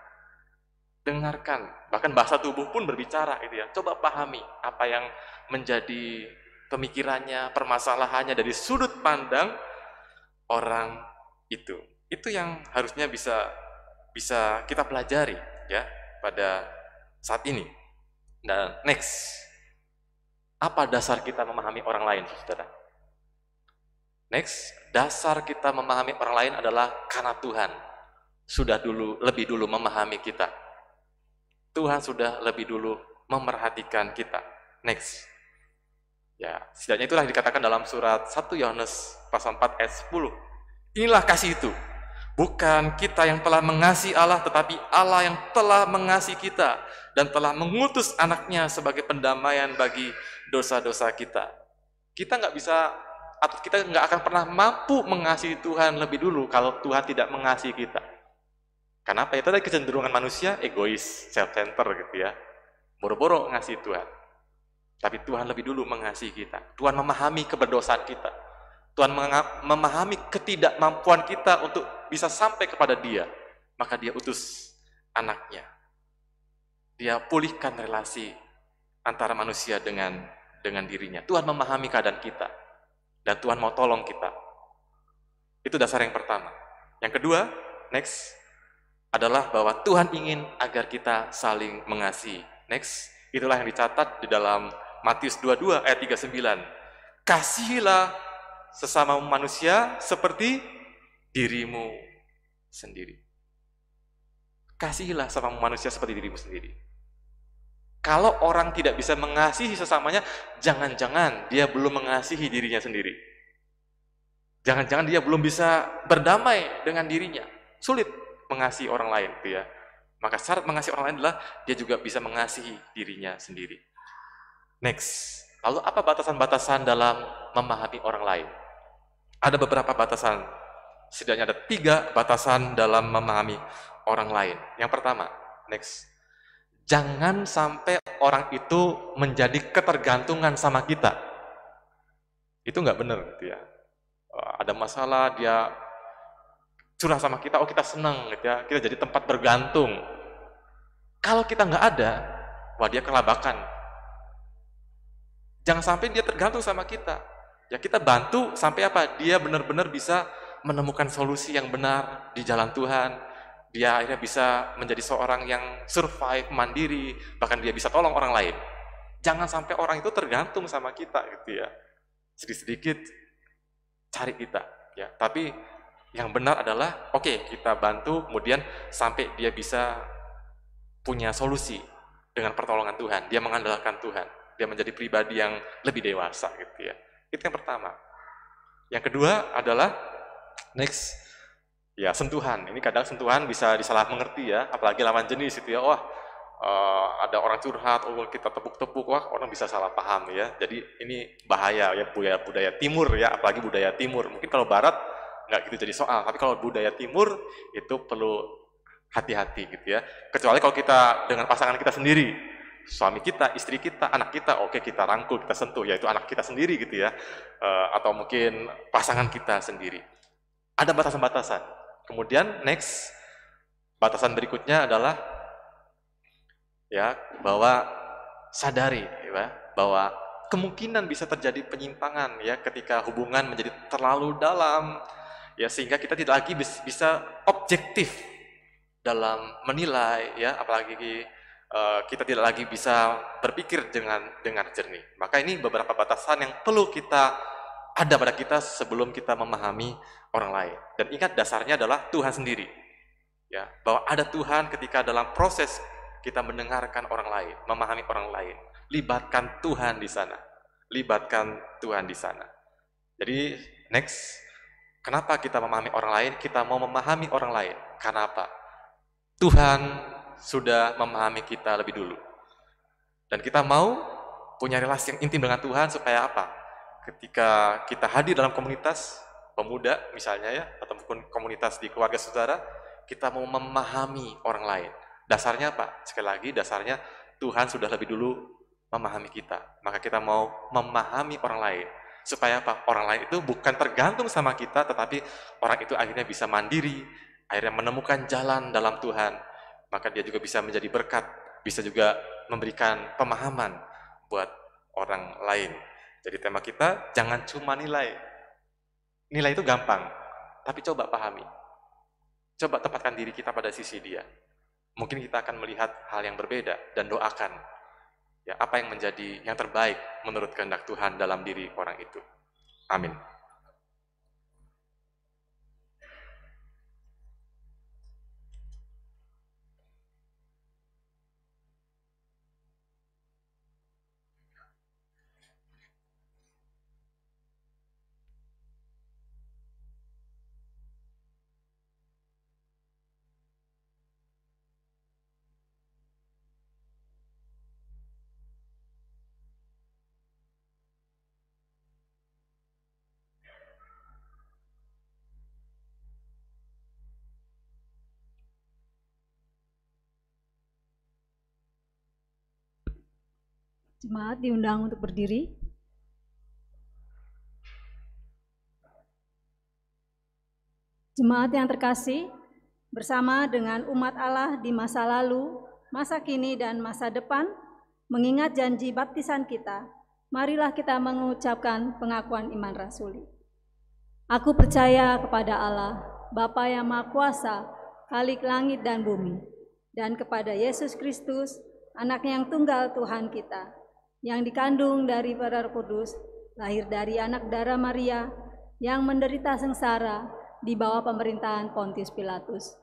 Bahkan bahasa tubuh pun berbicara gitu ya. Coba pahami apa yang menjadi pemikirannya, permasalahannya dari sudut pandang orang itu. Itu yang harusnya bisa kita pelajari ya pada saat ini. Dan next, apa dasar kita memahami orang lain, saudara? Next, dasar kita memahami orang lain adalah karena Tuhan sudah lebih dulu memahami kita. Tuhan sudah lebih dulu memerhatikan kita. Next. Ya, setidaknya itulah yang dikatakan dalam surat 1 Yohanes pasal 4 ayat 10. Inilah kasih itu. Bukan kita yang telah mengasihi Allah, tetapi Allah yang telah mengasihi kita dan telah mengutus anaknya sebagai pendamaian bagi dosa-dosa kita. Kita nggak bisa, atau kita nggak akan pernah mampu mengasihi Tuhan lebih dulu kalau Tuhan tidak mengasihi kita. Kenapa? Itu tadi kecenderungan manusia, egois, self-center gitu ya. Boro-boro ngasihi Tuhan. Tapi Tuhan lebih dulu mengasihi kita. Tuhan memahami keberdosaan kita. Tuhan memahami ketidakmampuan kita untuk bisa sampai kepada Dia. Maka Dia utus anaknya. Dia pulihkan relasi antara manusia dengan dirinya. Tuhan memahami keadaan kita. Dan Tuhan mau tolong kita. Itu dasar yang pertama. Yang kedua, next, adalah bahwa Tuhan ingin agar kita saling mengasihi. Next, itulah yang dicatat di dalam Matius 22 ayat 39. Kasihilah sesama manusia seperti dirimu sendiri. Kasihilah sesama manusia seperti dirimu sendiri. Kalau orang tidak bisa mengasihi sesamanya, jangan-jangan dia belum mengasihi dirinya sendiri. Jangan-jangan dia belum bisa berdamai dengan dirinya. Sulit mengasihi orang lain, gitu ya. Maka syarat mengasihi orang lain adalah dia juga bisa mengasihi dirinya sendiri. Next, lalu apa batasan-batasan dalam memahami orang lain? Ada beberapa batasan, setidaknya ada 3 batasan dalam memahami orang lain. Yang pertama, next, jangan sampai orang itu menjadi ketergantungan sama kita. Itu nggak benar, gitu ya. Ada masalah, dia curah sama kita, oh kita senang, gitu ya. Kita jadi tempat bergantung. Kalau kita nggak ada, wah dia kelabakan. Jangan sampai dia tergantung sama kita. Ya kita bantu sampai apa? Dia benar-benar bisa menemukan solusi yang benar di jalan Tuhan. Dia akhirnya bisa menjadi seorang yang survive, mandiri, bahkan dia bisa tolong orang lain. Jangan sampai orang itu tergantung sama kita, gitu ya. Sedikit-sedikit cari kita, ya. Tapi yang benar adalah, oke, kita bantu, kemudian sampai dia bisa punya solusi dengan pertolongan Tuhan. Dia mengandalkan Tuhan. dia menjadi pribadi yang lebih dewasa gitu ya. Itu yang pertama. Yang kedua adalah next, ya sentuhan. Ini kadang sentuhan bisa disalah mengerti ya, apalagi lawan jenis itu ya. Wah, ada orang curhat, oh kita tepuk-tepuk, wah orang bisa salah paham ya. Jadi ini bahaya ya, budaya timur ya, apalagi budaya timur. Mungkin kalau barat nggak gitu jadi soal, tapi kalau budaya timur itu perlu hati-hati gitu ya. Kecuali kalau kita dengan pasangan kita sendiri, suami kita, istri kita, anak kita, oke kita rangkul, kita sentuh, yaitu anak kita sendiri gitu ya. Atau mungkin pasangan kita sendiri. Ada batasan-batasan. Kemudian next, batasan berikutnya adalah ya bahwa sadari ya, bahwa kemungkinan bisa terjadi penyimpangan ya ketika hubungan menjadi terlalu dalam ya, sehingga kita tidak lagi bisa objektif dalam menilai ya, apalagi kita tidak lagi bisa berpikir dengan jernih. Maka ini beberapa batasan yang perlu kita ada pada kita sebelum kita memahami orang lain. Dan ingat dasarnya adalah Tuhan sendiri. Ya, bahwa ada Tuhan ketika dalam proses kita mendengarkan orang lain, memahami orang lain. Libatkan Tuhan di sana. Libatkan Tuhan di sana. Jadi next, kenapa kita memahami orang lain? Kita mau memahami orang lain. Karena apa? Tuhan sudah memahami kita lebih dulu. Dan kita mau punya relasi yang intim dengan Tuhan supaya apa? Ketika kita hadir dalam komunitas pemuda misalnya ya, ataupun komunitas di keluarga saudara, kita mau memahami orang lain. Dasarnya apa? Sekali lagi dasarnya Tuhan sudah lebih dulu memahami kita. Maka kita mau memahami orang lain. Supaya apa? Orang lain itu bukan tergantung sama kita, tetapi orang itu akhirnya bisa mandiri, akhirnya menemukan jalan dalam Tuhan. Maka dia juga bisa menjadi berkat, bisa juga memberikan pemahaman buat orang lain. Jadi tema kita, jangan cuma nilai. Nilai itu gampang, tapi coba pahami. Coba tempatkan diri kita pada sisi dia. Mungkin kita akan melihat hal yang berbeda dan doakan ya apa yang menjadi yang terbaik menurut kehendak Tuhan dalam diri orang itu. Amin. Jemaat diundang untuk berdiri. Jemaat yang terkasih, bersama dengan umat Allah di masa lalu, masa kini, dan masa depan, mengingat janji baptisan kita, marilah kita mengucapkan pengakuan iman rasuli. Aku percaya kepada Allah, Bapa yang Maha Kuasa, Khalik langit dan bumi, dan kepada Yesus Kristus, Anak yang tunggal Tuhan kita, yang dikandung dari Roh Kudus, lahir dari anak darah Maria, yang menderita sengsara di bawah pemerintahan Pontius Pilatus,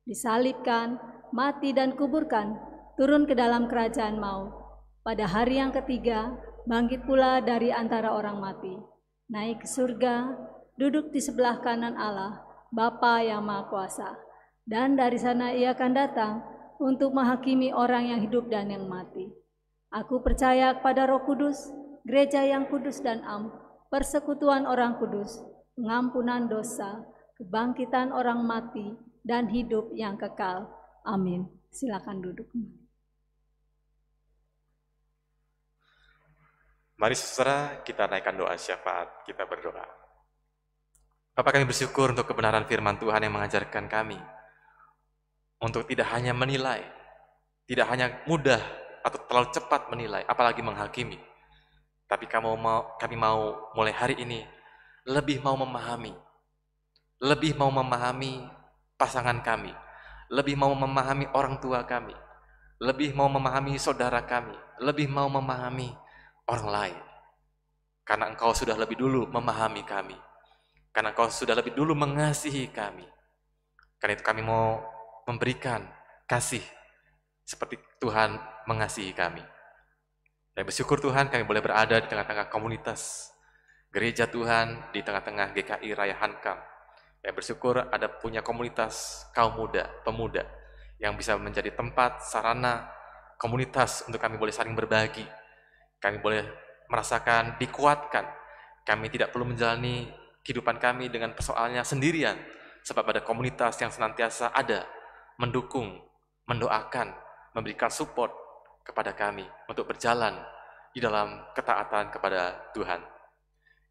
disalibkan, mati dan kuburkan, turun ke dalam kerajaan maut. Pada hari yang ketiga, bangkit pula dari antara orang mati, naik ke surga, duduk di sebelah kanan Allah, Bapa yang Maha Kuasa, dan dari sana ia akan datang untuk menghakimi orang yang hidup dan yang mati. Aku percaya kepada Roh Kudus, gereja yang kudus dan am, persekutuan orang kudus, pengampunan dosa, kebangkitan orang mati, dan hidup yang kekal. Amin. Silakan duduk. Mari saudara kita naikkan doa syafaat, kita berdoa. Bapa, kami bersyukur untuk kebenaran firman Tuhan yang mengajarkan kami untuk tidak hanya menilai, tidak hanya mudah atau terlalu cepat menilai, apalagi menghakimi. Tapi kami mau mulai hari ini lebih mau memahami pasangan kami, lebih mau memahami orang tua kami, lebih mau memahami saudara kami, lebih mau memahami orang lain. Karena Engkau sudah lebih dulu memahami kami, karena Engkau sudah lebih dulu mengasihi kami. Karena itu kami mau memberikan kasih seperti Tuhan mengasihi kami. Kami bersyukur Tuhan kami boleh berada di tengah-tengah komunitas gereja Tuhan, di tengah-tengah GKI Raya Hankam. Kami bersyukur ada punya komunitas kaum muda, pemuda, yang bisa menjadi tempat, sarana, komunitas untuk kami boleh saling berbagi. Kami boleh merasakan dikuatkan. Kami tidak perlu menjalani kehidupan kami dengan persoalannya sendirian, sebab ada komunitas yang senantiasa ada, mendukung, mendoakan, memberikan support kepada kami untuk berjalan di dalam ketaatan kepada Tuhan.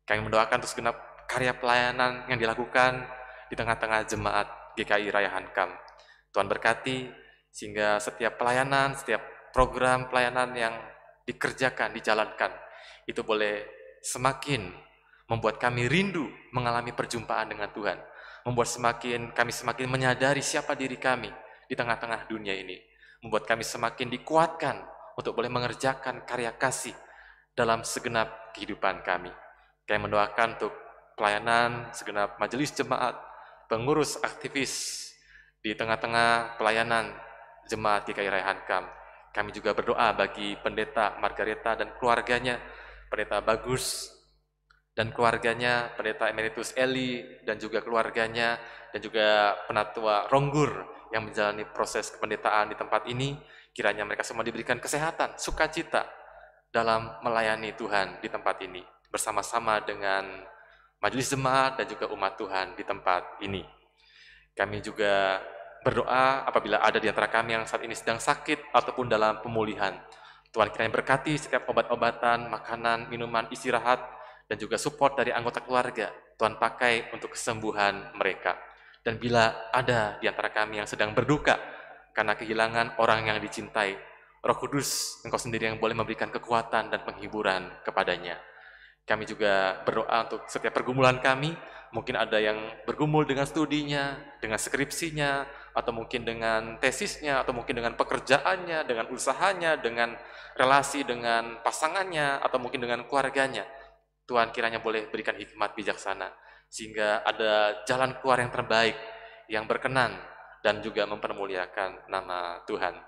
Kami mendoakan untuk segenap karya pelayanan yang dilakukan di tengah-tengah jemaat GKI Raya Hankam. Tuhan berkati sehingga setiap pelayanan, setiap program pelayanan yang dikerjakan, dijalankan, itu boleh semakin membuat kami rindu mengalami perjumpaan dengan Tuhan, membuat kami semakin menyadari siapa diri kami di tengah-tengah dunia ini, membuat kami semakin dikuatkan untuk boleh mengerjakan karya kasih dalam segenap kehidupan kami. Kami mendoakan untuk pelayanan segenap majelis jemaat, pengurus aktivis di tengah-tengah pelayanan jemaat GKI Raya Hankam. Kami juga berdoa bagi Pendeta Margareta dan keluarganya, Pendeta Bagus dan keluarganya, Pendeta Emeritus Eli dan juga keluarganya, dan juga Penatua Ronggur yang menjalani proses kependetaan di tempat ini. Kiranya mereka semua diberikan kesehatan, sukacita dalam melayani Tuhan di tempat ini, bersama-sama dengan majelis jemaat dan juga umat Tuhan di tempat ini. Kami juga berdoa apabila ada di antara kami yang saat ini sedang sakit ataupun dalam pemulihan. Tuhan kiranya berkati setiap obat-obatan, makanan, minuman, istirahat, dan juga support dari anggota keluarga. Tuhan pakai untuk kesembuhan mereka. Dan bila ada di antara kami yang sedang berduka karena kehilangan orang yang dicintai, Roh Kudus, Engkau sendiri yang boleh memberikan kekuatan dan penghiburan kepadanya. Kami juga berdoa untuk setiap pergumulan kami. Mungkin ada yang bergumul dengan studinya, dengan skripsinya, atau mungkin dengan tesisnya, atau mungkin dengan pekerjaannya, dengan usahanya, dengan relasi dengan pasangannya, atau mungkin dengan keluarganya. Tuhan kiranya boleh berikan hikmat bijaksana, sehingga ada jalan keluar yang terbaik, yang berkenan, dan juga mempermuliakan nama Tuhan.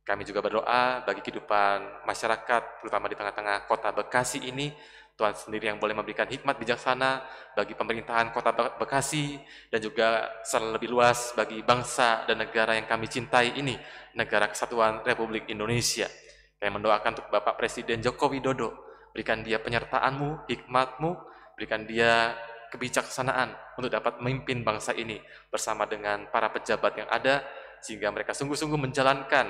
Kami juga berdoa bagi kehidupan masyarakat, terutama di tengah-tengah kota Bekasi ini. Tuhan sendiri yang boleh memberikan hikmat bijaksana bagi pemerintahan kota Bekasi, dan juga secara lebih luas bagi bangsa dan negara yang kami cintai ini, negara Kesatuan Republik Indonesia. Kami mendoakan untuk Bapak Presiden Joko Widodo, berikan dia penyertaan-Mu, hikmat-Mu, berikan dia kebijaksanaan untuk dapat memimpin bangsa ini bersama dengan para pejabat yang ada, sehingga mereka sungguh-sungguh menjalankan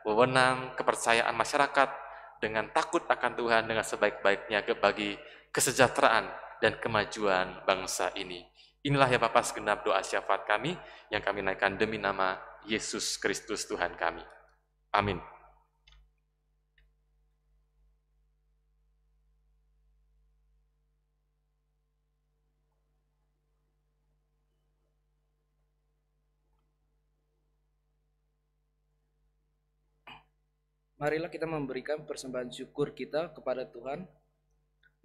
wewenang kepercayaan masyarakat dengan takut akan Tuhan, dengan sebaik-baiknya bagi kesejahteraan dan kemajuan bangsa ini. Inilah ya Bapak segenap doa syafaat kami yang kami naikkan demi nama Yesus Kristus Tuhan kami. Amin. Marilah kita memberikan persembahan syukur kita kepada Tuhan.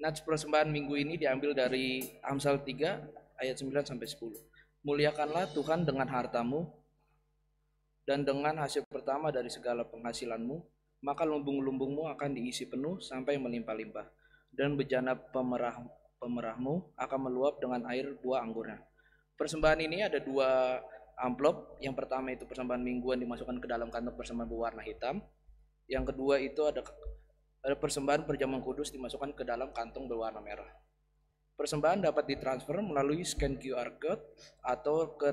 Nats persembahan minggu ini diambil dari Amsal 3 ayat 9-10. Muliakanlah Tuhan dengan hartamu dan dengan hasil pertama dari segala penghasilanmu, maka lumbung-lumbungmu akan diisi penuh sampai melimpah-limpah, dan bejana pemerahmu akan meluap dengan air buah anggurnya. Persembahan ini ada 2 amplop. Yang pertama itu persembahan mingguan dimasukkan ke dalam kantong persembahan berwarna hitam. Yang kedua itu ada persembahan perjamuan kudus dimasukkan ke dalam kantong berwarna merah. Persembahan dapat ditransfer melalui scan QR code atau ke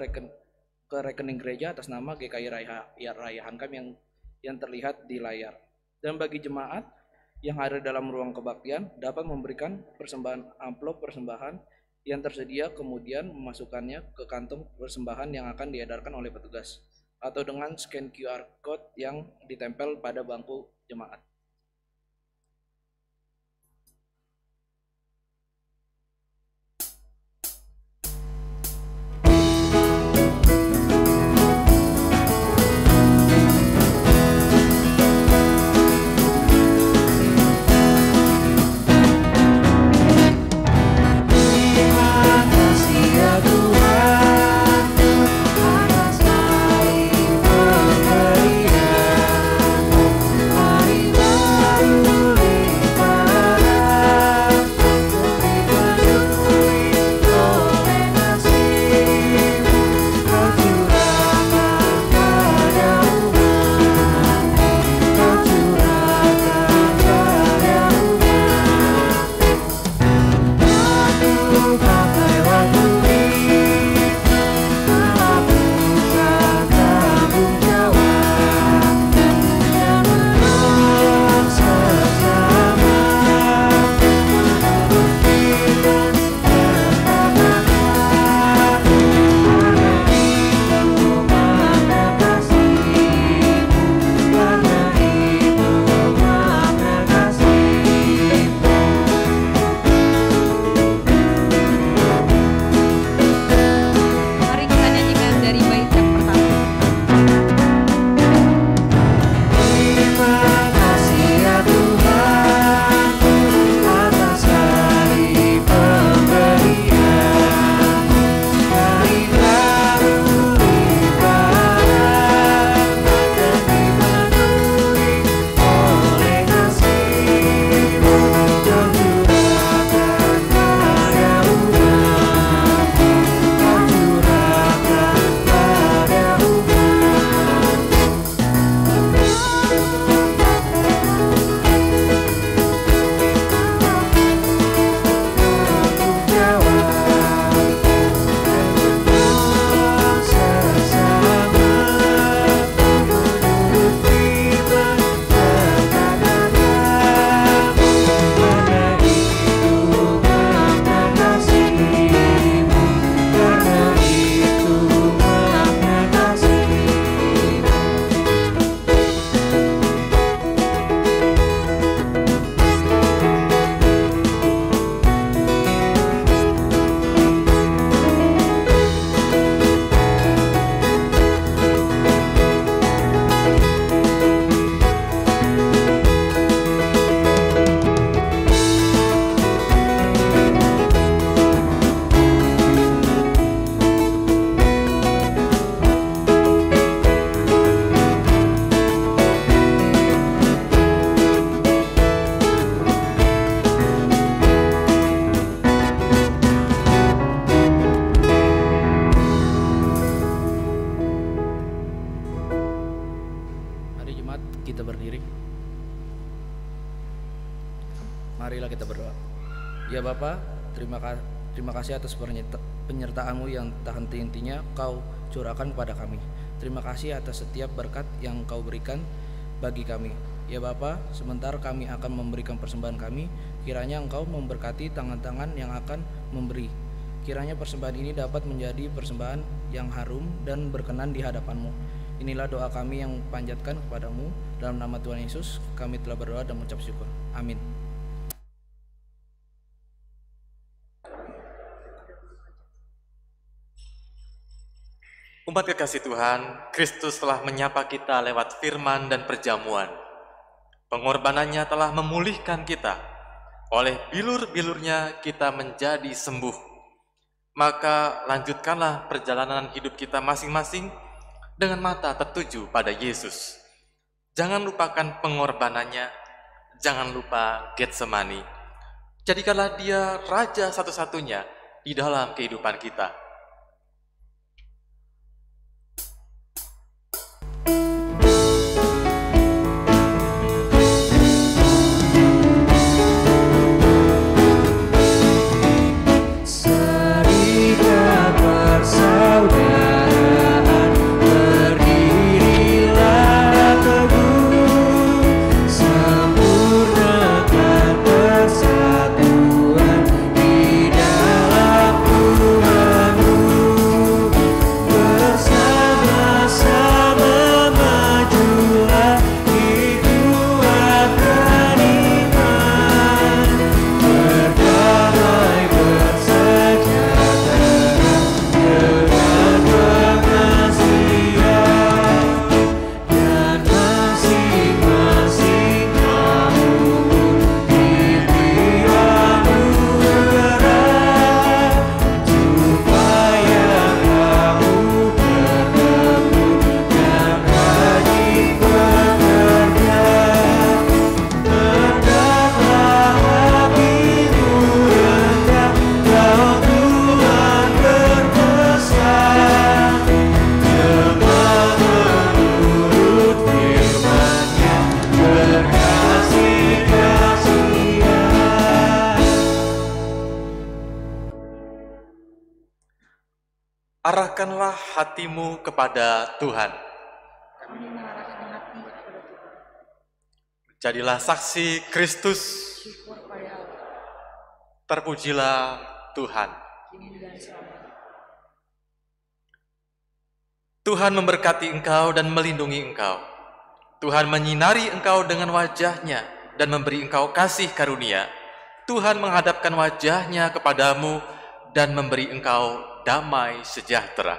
rekening gereja atas nama GKI Raya Hankam yang terlihat di layar. Dan bagi jemaat yang ada dalam ruang kebaktian dapat memberikan persembahan amplop persembahan yang tersedia, kemudian memasukkannya ke kantong persembahan yang akan diedarkan oleh petugas, atau dengan scan QR code yang ditempel pada bangku jemaat. Terima kasih ya Tuhan. kita berdiri. Marilah kita berdoa. Ya Bapa, terima kasih atas penyertaan-Mu yang tak henti-hentinya Kau curahkan kepada kami. Terima kasih atas setiap berkat yang Kau berikan bagi kami. Ya Bapa, sebentar kami akan memberikan persembahan kami, kiranya Engkau memberkati tangan-tangan yang akan memberi. Kiranya persembahan ini dapat menjadi persembahan yang harum dan berkenan di hadapan-Mu. Inilah doa kami yang panjatkan kepadamu. Dalam nama Tuhan Yesus kami telah berdoa dan mengucap syukur. Amin. Umat kekasih Tuhan, Kristus telah menyapa kita lewat firman dan perjamuan. Pengorbanannya telah memulihkan kita. Oleh bilur-bilurnya kita menjadi sembuh. Maka lanjutkanlah perjalanan hidup kita masing-masing dengan mata tertuju pada Yesus. Jangan lupakan pengorbanannya, jangan lupa Getsemani. Jadikanlah Dia Raja satu-satunya di dalam kehidupan kita. Arahkanlah hatimu kepada Tuhan. Jadilah saksi Kristus. Terpujilah Tuhan. Tuhan memberkati engkau dan melindungi engkau. Tuhan menyinari engkau dengan wajah-Nya dan memberi engkau kasih karunia. Tuhan menghadapkan wajah-Nya kepadamu dan memberi engkau damai sejahtera.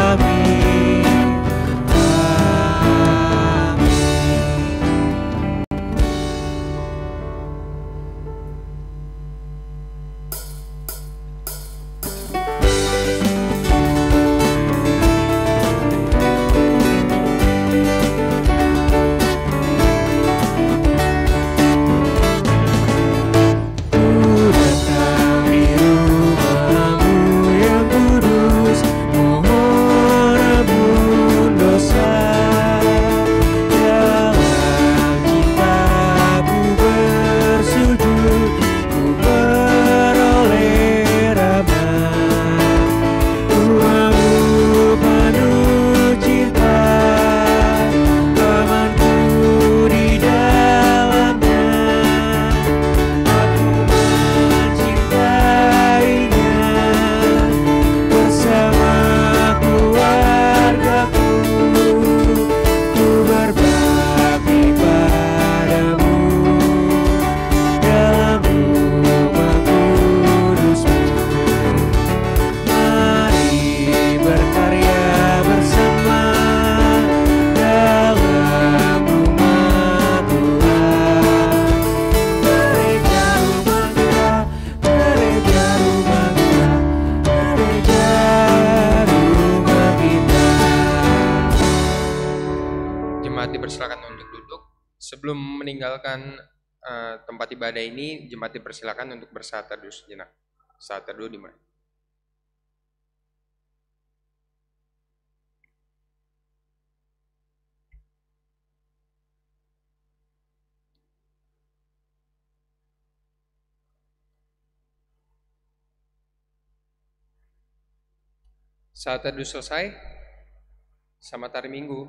Amin. jemaat dipersilakan untuk duduk. Sebelum meninggalkan tempat ibadah ini, jemaat dipersilakan untuk bersaat teduh sejenak. Saat teduh dimulai. Saat teduh selesai, selamat hari Minggu.